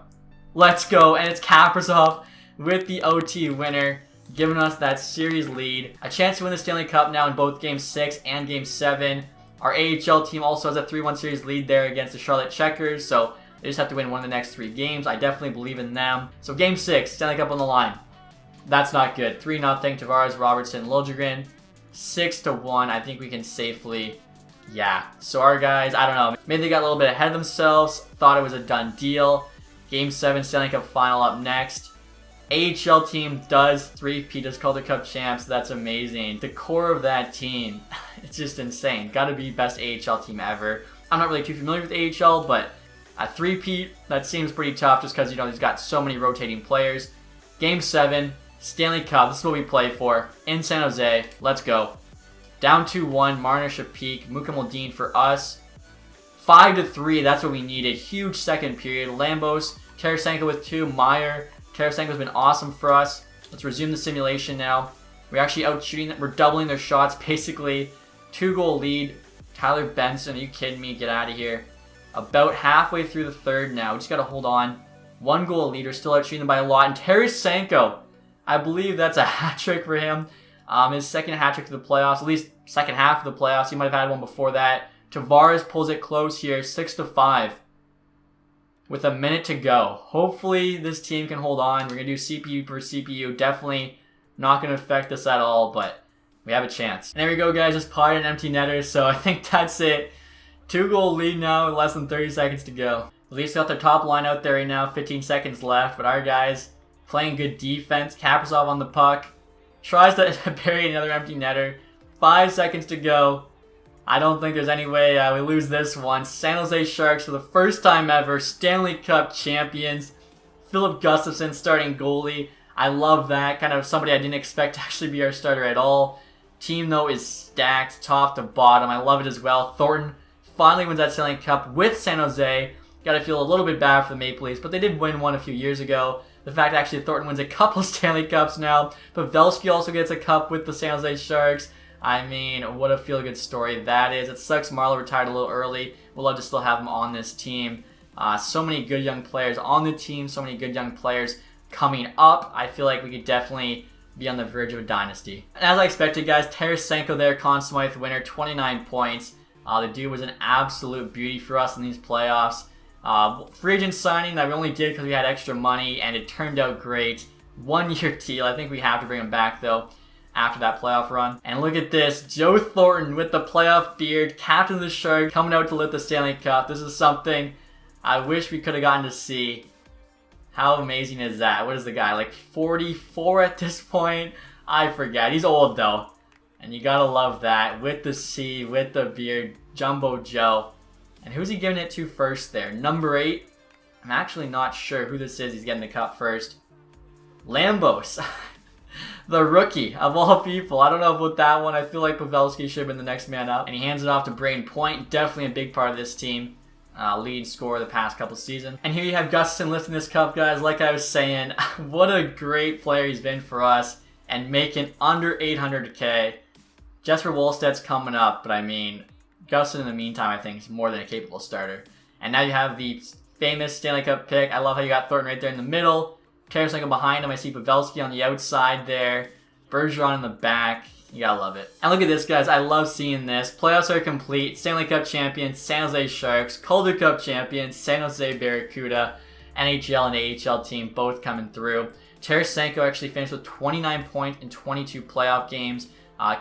S1: Let's go. And it's Kaprizov with the OT winner, giving us that series lead. A chance to win the Stanley Cup now in both Game 6 and Game 7. Our AHL team also has a 3-1 series lead there against the Charlotte Checkers, so they just have to win one of the next 3 games. I definitely believe in them. So Game 6, Stanley Cup on the line. That's not good. 3-0, Tavares, Robertson, Liljegren. 6-1, I think we can safely... Yeah. So our guys, I don't know. Maybe they got a little bit ahead of themselves. Thought it was a done deal. Game 7, Stanley Cup Final up next. AHL team does 3-peat as Calgary Cup champs. That's amazing. The core of that team, it's just insane. Got to be best AHL team ever. I'm not really too familiar with AHL, but a 3-peat, that seems pretty tough just because, you know, he's got so many rotating players. Game 7, Stanley Cup. This is what we play for in San Jose. Let's go. Down 2-1, Marner, Shapik, Mukamaldin for us. 5-3, that's what we needed. Huge second period. Lambos, Tarasenko with 2, Meyer. Tarasenko's been awesome for us. Let's resume the simulation now. We're actually out shooting. We're doubling their shots, basically. 2-goal lead. Tyler Benson, are you kidding me? Get out of here. About halfway through the third now. We just got to hold on. 1-goal lead. We're still out shooting them by a lot. And Tarasenko, I believe that's a hat trick for him. His second hat trick of the playoffs. At least second half of the playoffs. He might have had one before that. Tavares pulls it close here. 6-5. With a minute to go. Hopefully this team can hold on. We're going to do CPU per CPU. Definitely not going to affect us at all, but we have a chance. And there we go, guys. Just potted an empty netter, so I think that's it. 2-goal lead now with less than 30 seconds to go. At least got their top line out there right now. 15 seconds left, but our guys playing good defense. Kaprizov on the puck. Tries to bury another empty netter. 5 seconds to go. I don't think there's any way we lose this one. San Jose Sharks, for the first time ever, Stanley Cup champions. Philip Gustafson starting goalie. I love that. Kind of somebody I didn't expect to actually be our starter at all. Team, though, is stacked top to bottom. I love it as well. Thornton finally wins that Stanley Cup with San Jose. Got to feel a little bit bad for the Maple Leafs, but they did win one a few years ago. The fact that actually Thornton wins a couple Stanley Cups now. Pavelski also gets a cup with the San Jose Sharks. I mean, what a feel-good story that is. It sucks Marlowe retired a little early. We'll love to still have him on this team. So many good young players on the team. So many good young players coming up. I feel like we could definitely be on the verge of a dynasty. And as I expected, guys, Tarasenko there, Conn Smythe winner, 29 points. The dude was an absolute beauty for us in these playoffs. Free agent signing that we only did because we had extra money, and it turned out great. 1-year deal. I think we have to bring him back, though, after that playoff run. And look at this, Joe Thornton with the playoff beard, captain of the Sharks, coming out to lift the Stanley Cup. This is something I wish we could have gotten to see. How amazing is that? What is the guy, like 44 at this point? I forget. He's old though. And you gotta love that. With the C, with the beard, Jumbo Joe. And who's he giving it to first there? Number 8? I'm actually not sure who this is. He's getting the cup first. Lambos. The rookie of all people. I don't know about that one. I feel like Pavelski should have been the next man up. And he hands it off to Braden Point. Definitely a big part of this team. Lead scorer the past couple seasons. And here you have Gustafson lifting this cup, guys. Like I was saying, what a great player he's been for us. And making under 800K. Jesper Wallstedt's coming up. But I mean, Gustafson in the meantime, I think, is more than a capable starter. And now you have the famous Stanley Cup pick. I love how you got Thornton right there in the middle. Tarasenko behind him. I see Pavelski on the outside there. Bergeron in the back. You gotta love it. And look at this, guys. I love seeing this. Playoffs are complete. Stanley Cup champion, San Jose Sharks. Calder Cup champion, San Jose Barracuda. NHL and AHL team both coming through. Tarasenko actually finished with 29 points in 22 playoff games.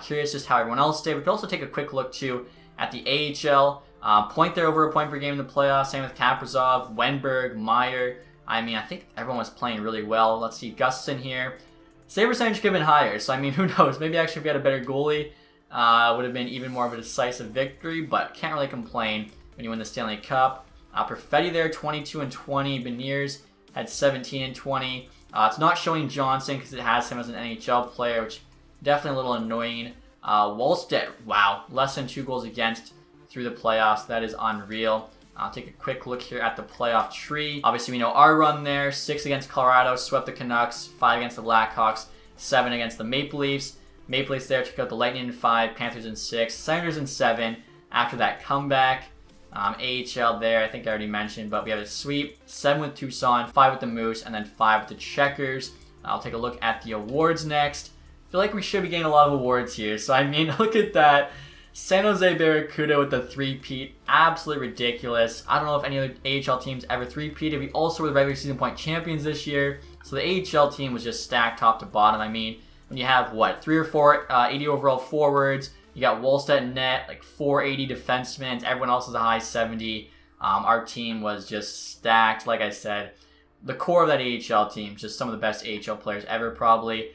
S1: Curious just how everyone else did. We could also take a quick look, too, at the AHL. Point there over a point per game in the playoffs. Same with Kaprizov, Wenberg, Meyer. I mean, I think everyone was playing really well. Let's see, Gustafson here. Save percentage could have been higher, so I mean, who knows? Maybe actually if we had a better goalie, would have been even more of a decisive victory, but can't really complain when you win the Stanley Cup. Perfetti there, 22 and 20. Beniers had 17 and 20. It's not showing Johnson because it has him as an NHL player, which definitely a little annoying. Wallstedt, wow, less than 2 goals against through the playoffs. That is unreal. I'll take a quick look here at the playoff tree. Obviously, we know our run there. 6 against Colorado, swept the Canucks. 5 against the Blackhawks. 7 against the Maple Leafs. Maple Leafs there took out the Lightning in 5, Panthers in 6, Senators in 7 after that comeback. AHL there, I think I already mentioned, but we have a sweep. 7 with Tucson, 5 with the Moose, and then 5 with the Checkers. I'll take a look at the awards next. I feel like we should be getting a lot of awards here. So, I mean, look at that. San Jose Barracuda with the 3-peat. Absolutely ridiculous. I don't know if any other AHL teams ever 3-peated. We also were the regular season point champions this year. So the AHL team was just stacked top to bottom. I mean, when you have, what, 3 or 4 80 overall forwards, you got Wallstedt in net, like 480 defensemen, everyone else is a high 70. Our team was just stacked. Like I said, the core of that AHL team, just some of the best AHL players ever probably.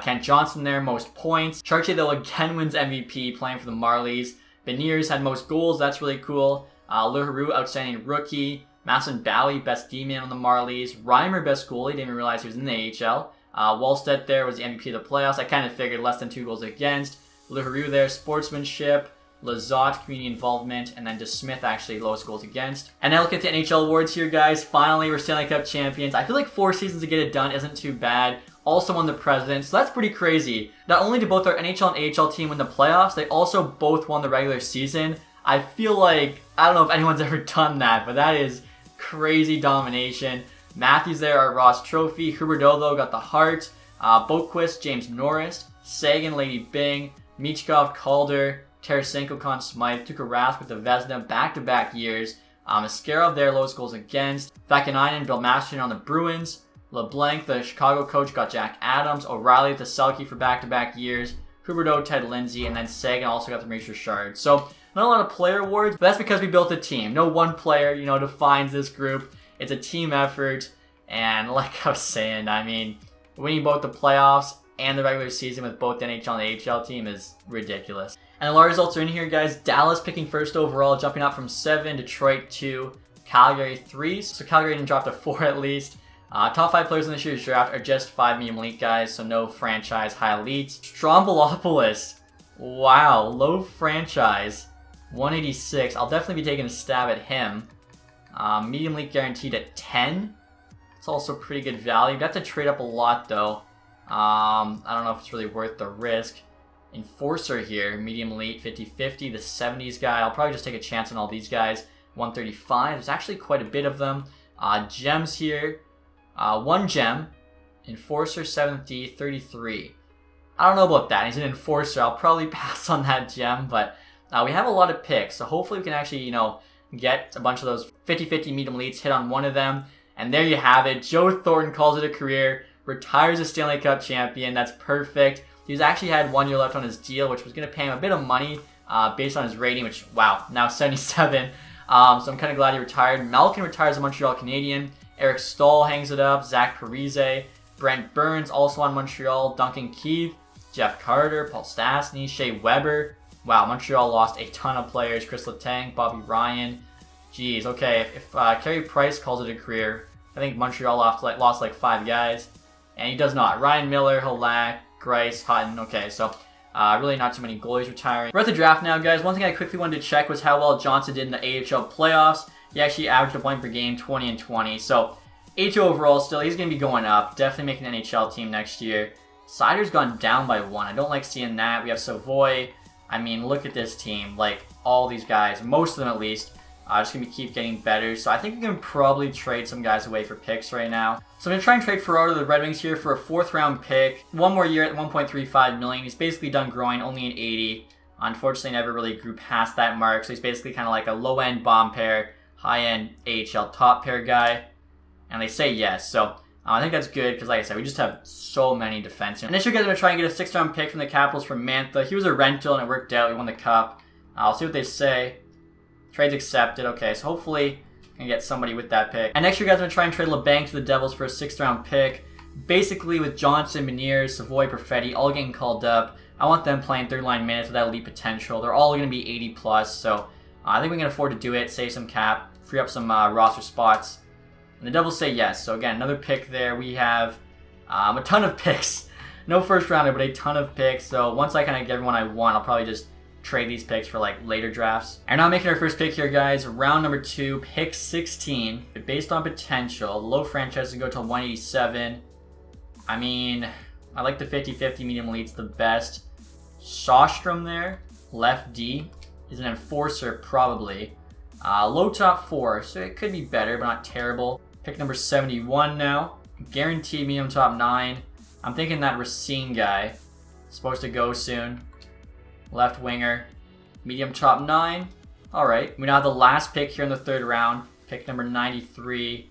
S1: Kent Johnson there, most points. Chartier, though, again wins MVP playing for the Marlies. Beniers had most goals, that's really cool. Leroux, outstanding rookie. Masson Bowie, best D-man on the Marlies. Reimer, best goalie, didn't even realize he was in the AHL. Wallstedt there was the MVP of the playoffs. I kind of figured less than 2 goals against. Leroux there, sportsmanship. Lizotte, community involvement, and then DeSmith actually lowest goals against. And now look at the NHL awards here, guys. Finally, we're Stanley Cup champions. I feel like 4 seasons to get it done isn't too bad. Also won the President, so that's pretty crazy. Not only did both our NHL and AHL team win the playoffs, they also both won the regular season. I feel like, I don't know if anyone's ever done that, but that is crazy domination. Matthews there, our Ross Trophy. Huberdeau, though, got the Hart. Boquist, James Norris. Sagan, Lady Bing. Michkov, Calder. Tarasenko, Conn Smythe. Tuukka Rask with the Vezina back-to-back years. Askarov there, lowest goals against. Vakanainen, Bill Masterton on the Bruins. LeBlanc, the Chicago coach, got Jack Adams. O'Reilly with the Selke for back-to-back years. Huberdeau, Ted Lindsay, and then Sagan also got the Maurice Richard. So, not a lot of player awards, but that's because we built a team. No one player, defines this group. It's a team effort, and like I was saying, I mean, winning both the playoffs and the regular season with both the NHL and the AHL team is ridiculous. And the large results are in here, guys. Dallas picking first overall, jumping up from 7, Detroit 2, Calgary 3. So Calgary didn't drop to 4 at least. Top 5 players in this year's draft are just 5 medium elite guys, so no franchise high elites. Strombolopoulos, wow, low franchise, 186. I'll definitely be taking a stab at him. Medium elite guaranteed at 10. It's also pretty good value. You have to trade up a lot though. I don't know if it's really worth the risk. Enforcer here, medium elite, 50-50. The 70s guy, I'll probably just take a chance on all these guys. 135, there's actually quite a bit of them. Gems here. 1 gem, Enforcer 7th D, 33. I don't know about that. He's an Enforcer. I'll probably pass on that gem, but we have a lot of picks, so hopefully we can actually, get a bunch of those 50-50 medium elites, hit on one of them, and there you have it. Joe Thornton calls it a career, retires as Stanley Cup champion. That's perfect. He's actually had 1 year left on his deal, which was going to pay him a bit of money based on his rating, which, wow, now 77. So I'm kind of glad he retired. Malkin retires a Montreal Canadian. Eric Stahl hangs it up. Zach Parise. Brent Burns also on Montreal. Duncan Keith. Jeff Carter. Paul Stastny. Shea Weber. Wow, Montreal lost a ton of players. Chris Letang. Bobby Ryan. Jeez, okay. If Carey Price calls it a career, I think Montreal lost like 5 guys. And he does not. Ryan Miller, Halak, Grice, Hutton. Okay, so really not too many goalies retiring. We're at the draft now, guys. One thing I quickly wanted to check was how well Johnson did in the AHL playoffs. He actually averaged a point per game, 20 and 20. So, AHL overall still, he's going to be going up. Definitely making an NHL team next year. Sider's gone down by 1. I don't like seeing that. We have Savoy. I mean, look at this team. Like, all these guys, most of them at least, just going to keep getting better. So, I think we can probably trade some guys away for picks right now. So, I'm going to try and trade Ferraro to the Red Wings here for a 4th round pick. 1 more year at $1.35 million. He's basically done growing, only an 80. Unfortunately, never really grew past that mark. So, he's basically kind of like a low-end bomb pair. High-end AHL top pair guy, and they say yes, so I think that's good because, like I said, we just have so many defensemen. And this year, guys, I'm going to try and get a 6th round pick from the Capitals for Mantha. He was a rental, and it worked out. We won the Cup. I'll see what they say. Trade's accepted. Okay, so hopefully I can get somebody with that pick. And next year, guys, I'm going to try and trade LeBanc to the Devils for a 6th round pick. Basically, with Johnson, Beniers, Savoy, Perfetti all getting called up, I want them playing 3rd-line minutes with that elite potential. They're all going to be 80+, so I think we can afford to do it, save some cap, free up some roster spots. And the Devils say yes. So again, another pick there. We have a ton of picks. No first rounder, but a ton of picks. So once I kind of get everyone I want, I'll probably just trade these picks for like later drafts. And now making our first pick here, guys. Round number 2, pick 16. Based on potential, low franchise to go to 187. I mean, I like the 50-50 medium elite's the best. Sostrom there, left D, is an enforcer probably. Low top 4, so it could be better, but not terrible. Pick number 71 now. Guaranteed medium top 9. I'm thinking that Racine guy is supposed to go soon. Left winger, medium top 9. Alright, we now have the last pick here in the 3rd round. Pick number 93.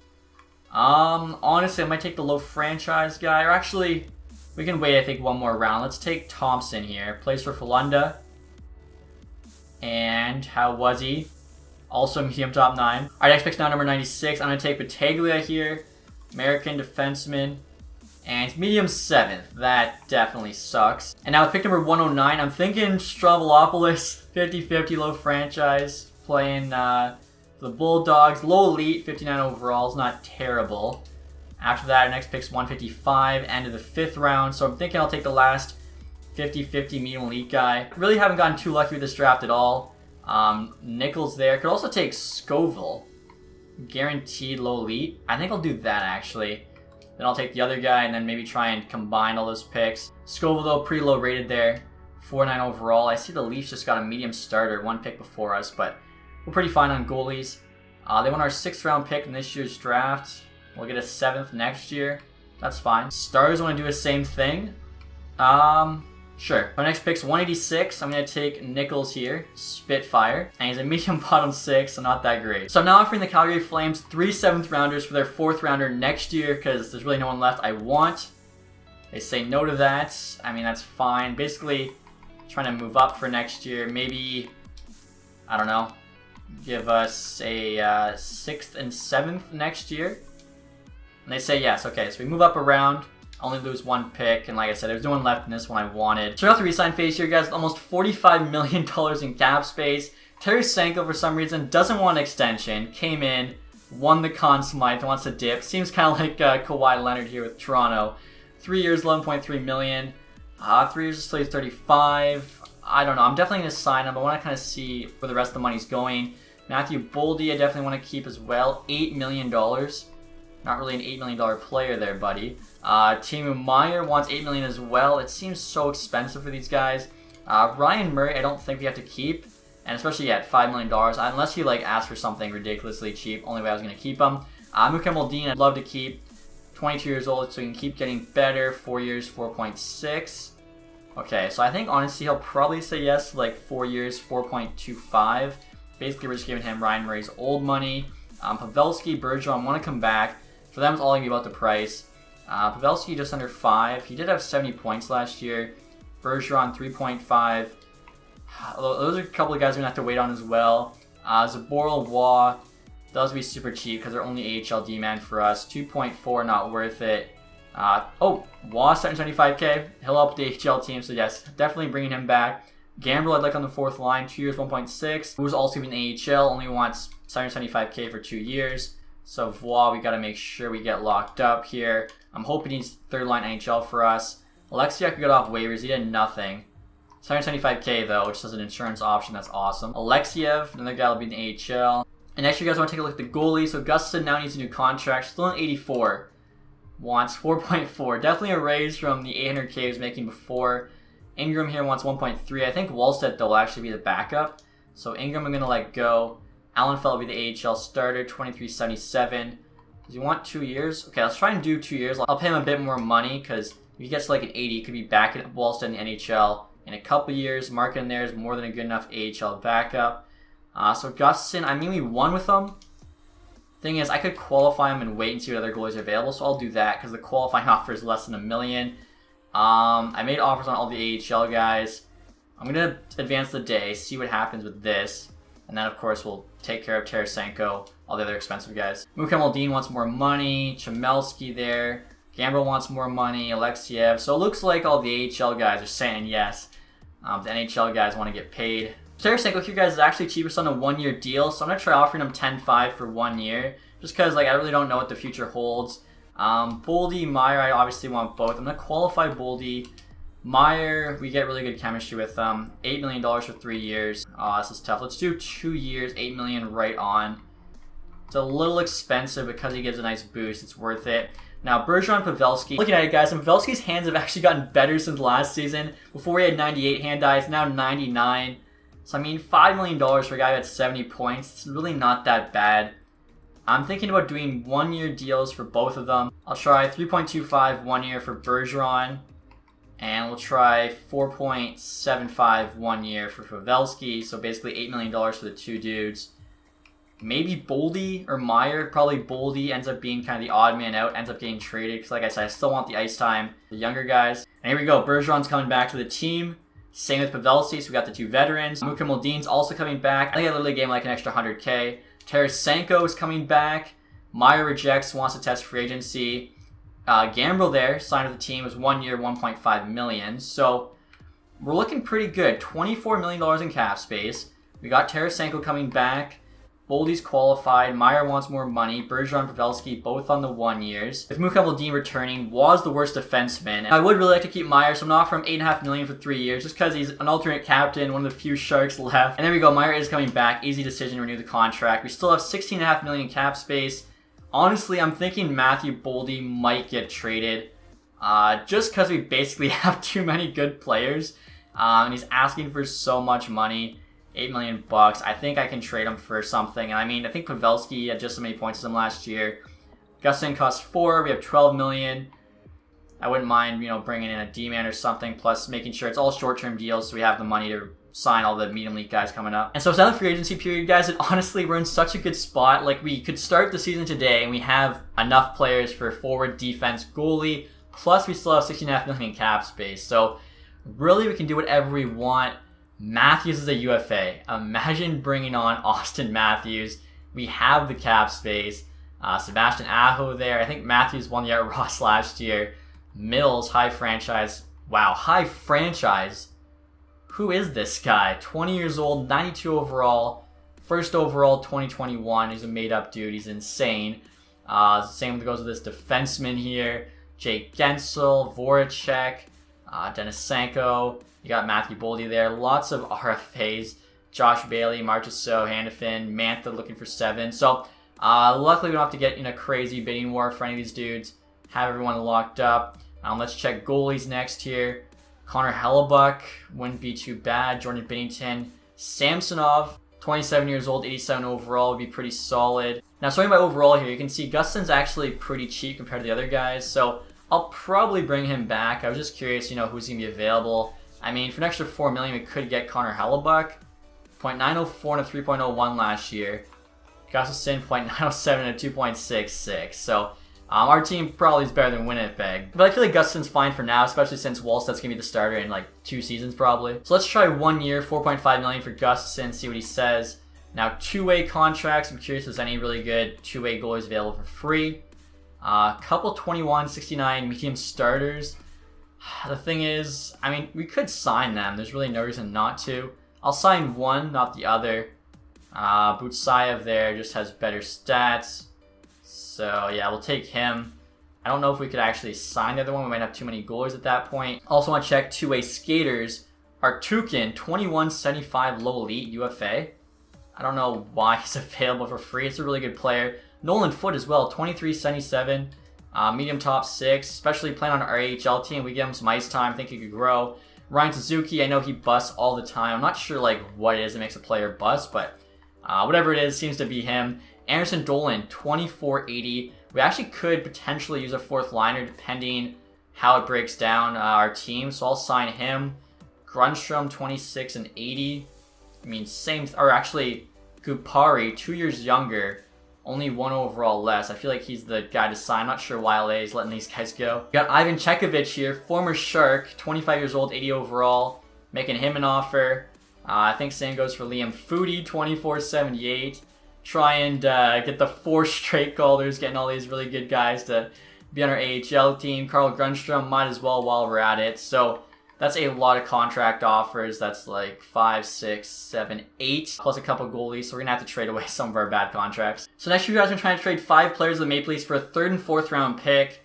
S1: Honestly, I might take the low franchise guy, or actually, we can wait, I think, one more round. Let's take Thompson here. Plays for Falunda. And how was he? Also medium top 9. Alright, next pick's now number 96. I'm going to take Battaglia here. American defenseman. And medium 7th. That definitely sucks. And now with pick number 109, I'm thinking Stravolopoulos. 50-50 low franchise. Playing the Bulldogs. Low elite, 59 overall. Is not terrible. After that, our next pick's 155. End of the 5th round. So I'm thinking I'll take the last 50-50 medium elite guy. Really haven't gotten too lucky with this draft at all. Nichols there. Could also take Scoville. Guaranteed low elite. I think I'll do that actually. Then I'll take the other guy and then maybe try and combine all those picks. Scoville though, pretty low rated there. 49 overall. I see the Leafs just got a medium starter, 1 pick before us, but we're pretty fine on goalies. They want our 6th round pick in this year's draft. We'll get a 7th next year. That's fine. Stars want to do the same thing. Sure. My next pick's 186. I'm going to take Nichols here. Spitfire. And he's a medium bottom 6, so not that great. So I'm now offering the Calgary Flames 3 7th rounders for their 4th rounder next year because there's really no one left I want. They say no to that. I mean, that's fine. Basically, trying to move up for next year. Maybe, I don't know, give us a 6th and 7th next year. And they say yes. Okay, so we move up a round. Only lose 1 pick, and like I said, there's no one left in this one I wanted. So we have the resign phase here, guys, with almost $45 million in cap space. Tarasenko, for some reason, doesn't want an extension. Came in, won the Conn Smythe, wants to dip. Seems kind of like Kawhi Leonard here with Toronto. 3 years, $11.3 million. 3 years till he's 35. I don't know. I'm definitely going to sign him. I want to kind of see where the rest of the money's going. Matthew Boldy, I definitely want to keep as well. $8 million. Not really an $8 million player there, buddy. Timu Meyer wants $8 million as well. It seems so expensive for these guys. Ryan Murray, I don't think we have to keep, and especially at $5 million, unless he like asks for something ridiculously cheap. Only way I was going to keep him. Mukem Moldin, I'd love to keep. 22 years old, so he can keep getting better. 4 years, 4.6. Okay, so I think honestly he'll probably say yes to like 4 years, 4.25. Basically, we're just giving him Ryan Murray's old money. Pavelski, Bergeron want to come back. For them, it's all going to be about the price. Pavelski just under 5. He did have 70 points last year. Bergeron 3.5. Those are a couple of guys we're going to have to wait on as well. Zaboral, Waugh, those will be super cheap because they're only AHL D-man for us. 2.4, not worth it. Waugh, 775k. He'll help the AHL team, so yes, definitely bringing him back. Gambrel, I'd like on the 4th line, 2 years, 1.6. Who's also in AHL, only wants 775k for 2 years. So Voix, we got to make sure we get locked up here. I'm hoping he's 3rd line NHL for us. Alexiak could get off waivers. He did nothing. 775k though, which is an insurance option. That's awesome. Alexiev, another guy will be in the AHL. And next, you guys want to take a look at the goalie. So Gustafsson now needs a new contract. Still in 84. Wants 4.4. Definitely a raise from the 800k he was making before. Ingram here wants 1.3. I think Wallstedt though will actually be the backup. So Ingram I'm going to let go. Allenfeld will be the AHL starter, 23.77. Does he want 2 years? Okay, let's try and do 2 years. I'll pay him a bit more money because if he gets to like an 80, he could be back at Wallstedt in the NHL in a couple years. Market in there is more than a good enough AHL backup. So Gustafsson, I mainly won with him. Thing is, I could qualify him and wait and see what other goalies are available, so I'll do that because the qualifying offer is less than $1 million. I made offers on all the AHL guys. I'm going to advance the day, see what happens with this. And then, of course, we'll take care of Tarasenko, all the other expensive guys. Mukem Moldin wants more money. Chmelevski there. Gambrel wants more money. Alexiev. So it looks like all the AHL guys are saying yes. The NHL guys want to get paid. Tarasenko here, guys, is actually cheapest on a 1-year deal, so I'm going to try offering him 10.5 for 1 year, just because like I really don't know what the future holds. Boldy, Meyer, I obviously want both. I'm going to qualify Boldy. Meyer, we get really good chemistry with $8 million for 3 years. Oh, this is tough. Let's do 2 years, $8 million right on. It's a little expensive because he gives a nice boost. It's worth it. Now, Bergeron, Pavelski. Looking at it, guys, and Pavelski's hands have actually gotten better since last season. Before he had 98 hand eyes, now 99. So, I mean, $5 million for a guy who had 70 points. It's really not that bad. I'm thinking about doing 1-year deals for both of them. I'll try 3.25 1 year for Bergeron. And we'll try 4.75 1 year for Pavelski. So basically $8 million for the two dudes. Maybe Boldy or Meyer. Probably Boldy ends up being kind of the odd man out. Ends up getting traded. Because like I said, I still want the ice time. The younger guys. And here we go. Bergeron's coming back to the team. Same with Pavelski. So we got the two veterans. Mukha Moldin's also coming back. I think I literally gave him like an extra 100K. Tarasenko is coming back. Meyer rejects. Wants to test free agency. Gambrel there, signed with the team, was 1 year, $1.5 million. So we're looking pretty good. $24 million in cap space. We got Tarasenko coming back. Boldy's qualified. Meyer wants more money. Bergeron, Pavelski, both on the 1 years. With Mukha Moldin returning, was the worst defenseman. I would really like to keep Meyer, so I'm going to offer him $8.5 million for 3 years, just because he's an alternate captain, one of the few Sharks left. And there we go. Meyer is coming back. Easy decision to renew the contract. We still have $16.5 million in cap space. Honestly, I'm thinking Matthew Boldy might get traded just because we basically have too many good players. And he's asking for so much money, $8 million. I think I can trade him for something. And I mean, I think Pavelski had just so many points as him last year. Gustin costs 4. We have $12 million. I wouldn't mind, bringing in a D-man or something, plus making sure it's all short-term deals so we have the money to sign all the medium league guys coming up. And so it's now the free agency period, guys, and honestly, we're in such a good spot. Like, we could start the season today, and we have enough players for forward, defense, goalie, plus we still have $16.5 million in cap space. So, really, we can do whatever we want. Matthews is a UFA. Imagine bringing on Austin Matthews. We have the cap space. Sebastian Aho there. I think Matthews won the Art Ross last year. Mills, high franchise. Wow, high franchise. Who is this guy? 20 years old, 92 overall, first overall 2021. He's a made-up dude. He's insane. Same goes with this defenseman here. Jake Gensel, Voracek, Denisenko. You got Matthew Boldy there. Lots of RFAs. Josh Bailey, Marchessault, Hanifin, Mantha looking for 7. So, luckily we don't have to get in a crazy bidding war for any of these dudes. Have everyone locked up. Let's check goalies next here. Connor Hellebuck wouldn't be too bad. Jordan Binnington. Samsonov, 27 years old, 87 overall, would be pretty solid. Now, starting by overall here, you can see Gustin's actually pretty cheap compared to the other guys, so I'll probably bring him back. I was just curious, who's going to be available. I mean, for an extra $4 million, we could get Connor Hellebuck. 0.904 and a 3.01 last year. Gustafsson, 0.907 and a 2.66. So, our team probably is better than Winnipeg. But I feel like Gustin's fine for now, especially since Wallstedt's going to be the starter in like 2 seasons probably. So let's try 1 year, $4.5 million for Gustafsson, see what he says. Now, 2-way contracts. I'm curious if there's any really good 2-way goalies available for free. Couple 21, 69 medium starters. The thing is, I mean, we could sign them. There's really no reason not to. I'll sign one, not the other. Butsayev there just has better stats. So, yeah, we'll take him. I don't know if we could actually sign the other one. We might have too many goalies at that point. Also want to check 2-way skaters. Artukin, 21.75 low elite UFA. I don't know why he's available for free. It's a really good player. Nolan Foote as well, 23.77. Medium top 6, especially playing on our AHL team. We give him some ice time. I think he could grow. Ryan Suzuki, I know he busts all the time. I'm not sure like what it is that makes a player bust, but whatever it is, seems to be him. Anderson Dolan, 24.80. We actually could potentially use a 4th liner depending how it breaks down our team. So I'll sign him. Grundstrom, 26.80. I mean, same, or actually Kupari, 2 years younger. Only 1 overall less. I feel like he's the guy to sign. I'm not sure why LA is letting these guys go. We got Ivan Chekovich here, former Shark, 25 years old, 80 overall. Making him an offer. I think same goes for Liam Foudy, 24.78. Try and get the 4 straight Calder's, getting all these really good guys to be on our AHL team. Carl Grundstrom might as well while we're at it. So That's a lot of contract offers. That's like 5, 6, 7, 8, plus a couple goalies. So we're gonna have to trade away some of our bad contracts. So next year, you guys are trying to trade 5 players of the Maple Leafs for a 3rd and 4th round pick.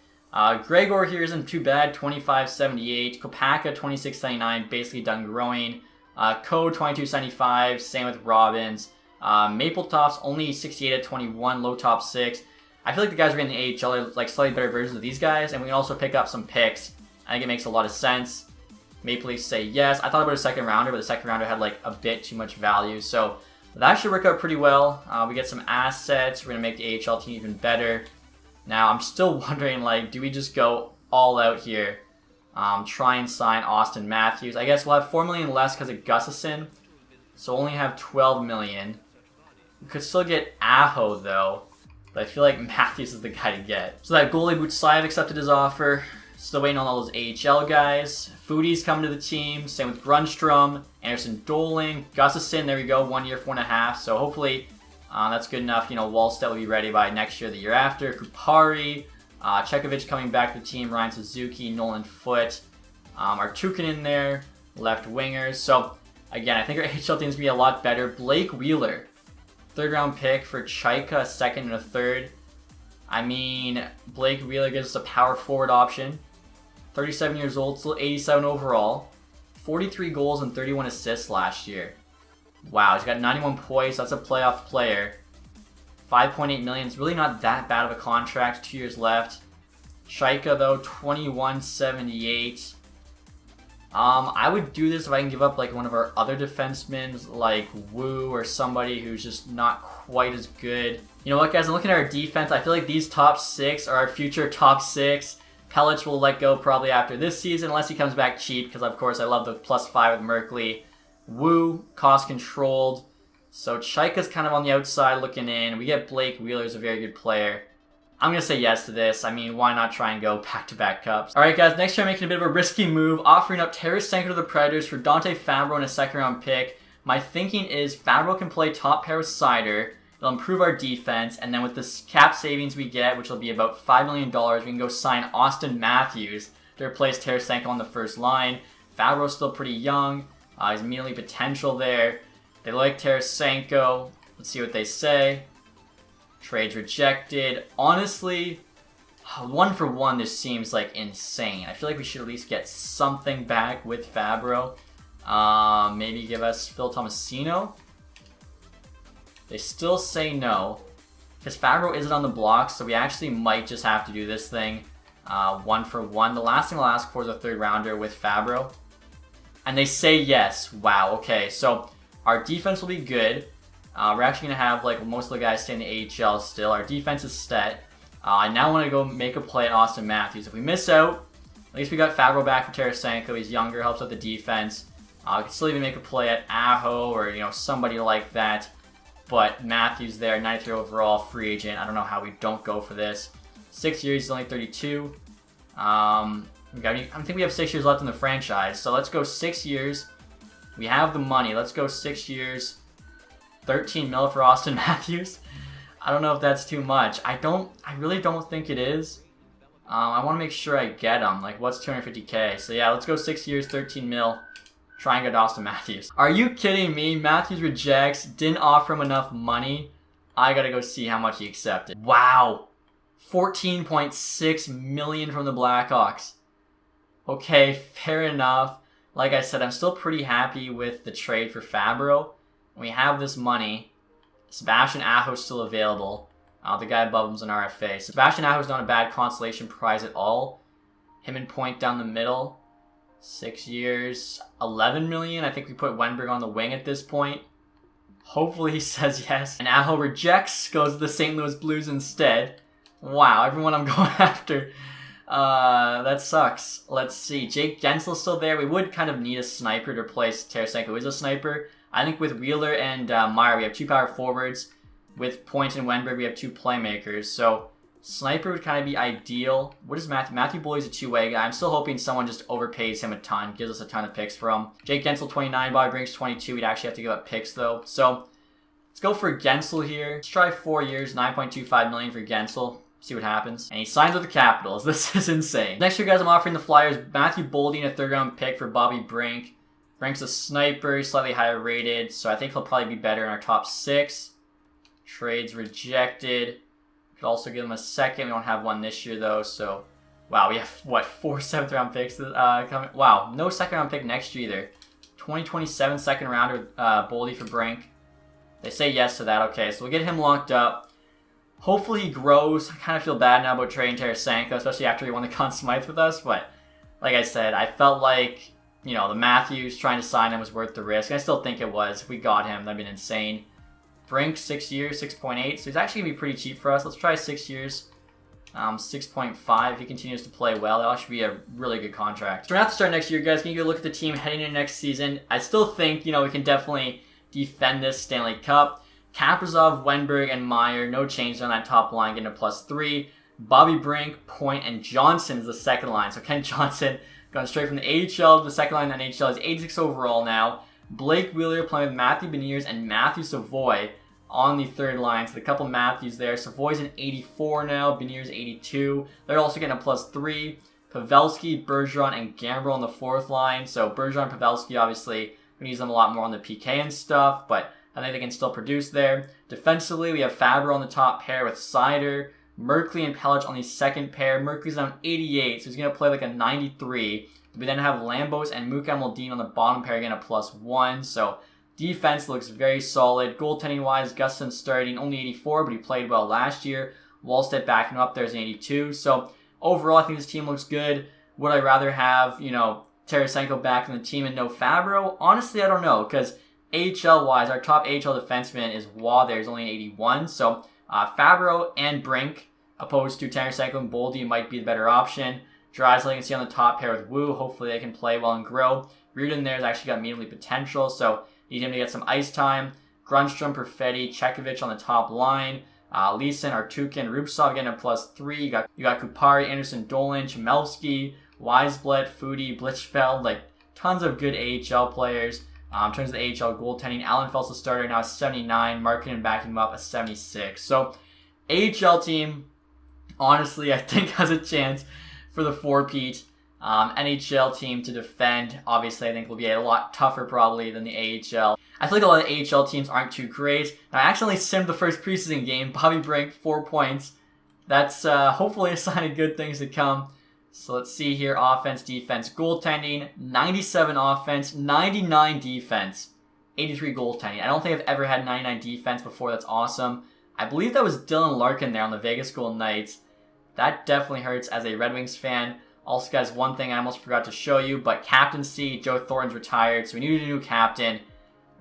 S1: Gregor here isn't too bad, 25.78. Kopaka 26.79, basically done growing. Code 22.75, same with Robbins. Mapletoft's only 68 at 21, low top 6. I feel like the guys we're in the AHL are like slightly better versions of these guys, and we can also pick up some picks. I think it makes a lot of sense. Maple Leafs say yes. I thought about a 2nd rounder, but the 2nd rounder had like a bit too much value. So that should work out pretty well. We get some assets. We're going to make the AHL team even better. Now, I'm still wondering, like, do we just go all out here? Try and sign Austin Matthews. I guess we'll have 4 million less because of Gustafsson. So only have 12 million. We could still get Aho, though. But I feel like Matthews is the guy to get. So that goalie Butsayev accepted his offer. Still waiting on all those AHL guys. Foodie's coming to the team. Same with Grunstrom, Anderson Doling, Gustafsson. There we go, 1 year, 4.5. So hopefully that's good enough. You know, Wallstedt will be ready by next year, the year after. Kupari, Chekovich coming back to the team. Ryan Suzuki, Nolan Foote, Artukin in there, left wingers. So again, I think our AHL team is gonna be a lot better. Blake Wheeler, 3rd round pick for Chaika, a 2nd and a 3rd. I mean, Blake Wheeler gives us a power forward option. 37 years old, still 87 overall. 43 goals and 31 assists last year. Wow, he's got 91 points. That's a playoff player. 5.8 million. It's really not that bad of a contract. 2 years left. Shaika, though, 21.78. I would do this if I can give up like one of our other defensemen, like Wu or somebody who's just not quite as good. You know what, guys? I'm looking at our defense. I feel like these top 6 are our future top 6. Pellich will let go probably after this season, unless he comes back cheap, because of course I love the +5 with Merkley. Wu, cost controlled. So Chaika's kind of on the outside looking in. We get Blake Wheeler, who's a very good player. I'm going to say yes to this. I mean, why not try and go back-to-back cups? Alright guys, next year I'm making a bit of a risky move, offering up Tarasenko to the Predators for Dante Fabro and a 2nd round pick. My thinking is Fabro can play top pair with Sider. It'll improve our defense, and then with this cap savings we get, which will be about $5 million, we can go sign Austin Matthews to replace Tarasenko on the first line. Fabro's still pretty young. He's immediately potential there. They like Tarasenko. Let's see what they say. Trades rejected. Honestly, 1 for 1, this seems like insane. I feel like we should at least get something back with Fabro. Maybe give us Phil Tomasino. They still say no, because Fabro isn't on the block, so we actually might just have to do this thing 1 for 1. The last thing I'll ask for is a 3rd rounder with Fabro. And they say yes. Wow, okay, so our defense will be good. We're actually going to have like most of the guys stay in the AHL still. Our defense is set. I now want to go make a play at Austin Matthews. If we miss out, at least we got Fabro back for Tarasenko. He's younger, helps out the defense. We can still even make a play at Aho or, you know, somebody like that. But Matthews there, 93 overall, free agent. I don't know how we don't go for this. 6 years, he's only 32. I think we have 6 years left in the franchise. So let's go 6 years. We have the money. Let's go 6 years. 13 mil for Austin Matthews. I don't know if that's too much. I really don't think it is. I want to make sure I get him. Like, what's 250K? So yeah, let's go 6 years, 13 mil. Try and get Austin Matthews. Are you kidding me? Matthews rejects. Didn't offer him enough money. I gotta go see how much he accepted. Wow. 14.6 million from the Blackhawks. Okay, fair enough. Like I said, I'm still pretty happy with the trade for Fabro. We have this money. Sebastian Aho's still available. The guy above him's an RFA. Sebastian Aho's not a bad consolation prize at all. Him and Point down the middle. 6 years, 11 million. I think we put Wenberg on the wing at this point. Hopefully he says yes. And Aho rejects, goes to the St. Louis Blues instead. Wow, everyone I'm going after. That sucks. Let's see. Jake Gensel's still there. We would kind of need a sniper to replace Tarasenko, who is a sniper. I think with Wheeler and Meyer, we have 2 power forwards. With Point and Wenberg, we have 2 playmakers. So sniper would kind of be ideal. What is Matthew? Matthew Boyd's a 2-way guy. I'm still hoping someone just overpays him a ton, gives us a ton of picks for him. Jake Gensel, 29, Bobby Brinks, 22. We'd actually have to give up picks, though. So let's go for Gensel here. Let's try 4 years, 9.25 million for Gensel. See what happens. And he signs with the Capitals. This is insane. Next year, guys, I'm offering the Flyers Matthew Boldy, a 3rd round pick for Bobby Brink. Brink's a sniper, slightly higher rated, so I think he'll probably be better in our top 6. Trades rejected. Could also give him a 2nd. We don't have one this year, though, so... Wow, we have, what, 4 7th round picks coming? Wow, no 2nd round pick next year either. 2027 2nd rounder, Boldy for Brink. They say yes to that. Okay, so we'll get him locked up. Hopefully he grows. I kind of feel bad now about trading Tarasenko, especially after he won the Conn Smythe with us, but like I said, I felt like, you know, the Matthews trying to sign him was worth the risk. I still think it was. If we got him, that'd been insane. Brink, 6 years, 6.8. So he's actually going to be pretty cheap for us. Let's try 6 years. 6.5. If he continues to play well, that should be a really good contract. So we're going to have to start next year, guys. Can you go look at the team heading into next season? I still think, you know, we can definitely defend this Stanley Cup. Kaprizov, Wenberg, and Meyer, no change on that top line, getting a +3. Bobby Brink, Point, and Johnson is the 2nd line. So Ken Johnson going straight from the AHL to the 2nd line in the NHL. He's 86 overall now. Blake Wheeler playing with Matthew Beniers and Matthew Savoy on the 3rd line. So a couple Matthews there. Savoy's an 84 now. Beniers 82. They're also getting a +3. Pavelski, Bergeron, and Gambrel on the 4th line. So Bergeron and Pavelski, obviously, we're going to use them a lot more on the PK and stuff, but I think they can still produce there. Defensively, we have Faber on the top pair with Seider, Merkley and Pelech on the 2nd pair. Merkley's on 88, so he's going to play like a 93. We then have Lambos and Muka Moldin on the bottom pair, again a +1. So defense looks very solid. Goaltending-wise, Gustin starting only 84, but he played well last year. Wallstedt backing him up there is an 82. So overall, I think this team looks good. Would I rather have, you know, Tarasenko back in the team and no Fabro? Honestly, I don't know, because AHL-wise, our top AHL defenseman is Waugh. There's only an 81. So Fabro and Brink, opposed to Tarasenko and Boldy, might be the better option. Drysdale, you can see on the top pair with Wu. Hopefully they can play well and grow. Reardon there's actually got medium potential, so need him to get some ice time. Grunstrom, Perfetti, Chekovich on the top line. Leeson, Artukin, Rubtsov getting a +3. You got Kupari, Anderson, Dolan, Chmelevsky, Weisblatt, Foodie, Blichfeld, like tons of good AHL players. In terms of the AHL goaltending, Alan Felt's the starter now, 79. Markkanen backing him up, a 76. So, AHL team, honestly, I think has a chance for the 4-peat. NHL team to defend, obviously, I think will be a lot tougher probably than the AHL. I feel like a lot of AHL teams aren't too great. I accidentally simmed the first preseason game. Bobby Brink, 4 points. That's hopefully a sign of good things to come. So let's see here. Offense, defense, goaltending. 97 offense, 99 defense, 83 goaltending. I don't think I've ever had 99 defense before. That's awesome. I believe that was Dylan Larkin there on the Vegas Golden Knights. That definitely hurts as a Red Wings fan. Also, guys, one thing I almost forgot to show you, but captaincy, Joe Thornton's retired, so we needed a new captain.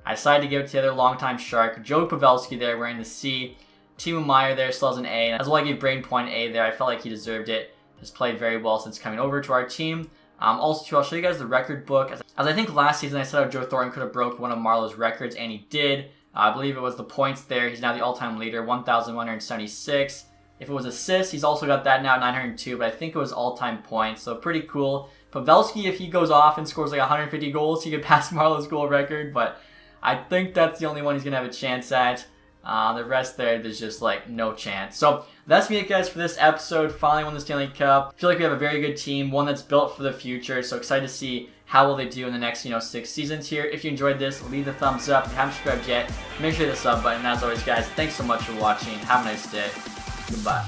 S1: I decided to give it to the other longtime Shark, Joe Pavelski there wearing the C. Timo Meier there still has an A. As well, I gave Braden Point an A there. I felt like he deserved it. Has played very well since coming over to our team. Also, too, I'll show you guys the record book. As I think last season I said how Joe Thornton could have broke one of Marlowe's records, and he did. I believe it was the points there. He's now the all-time leader, 1,176. If it was assists, he's also got that now, 902, but I think it was all-time points, so pretty cool. Pavelski, if he goes off and scores like 150 goals, he could pass Marlowe's goal record, but I think that's the only one he's going to have a chance at. The rest there's just like no chance. So that's me, guys, for this episode. Finally won the Stanley Cup. I feel like we have a very good team, one that's built for the future, so excited to see how will they do in the next 6 seasons here. If you enjoyed this, leave the thumbs up. If you haven't subscribed yet, make sure to hit the sub button. As always, guys, thanks so much for watching. Have a nice day. Goodbye.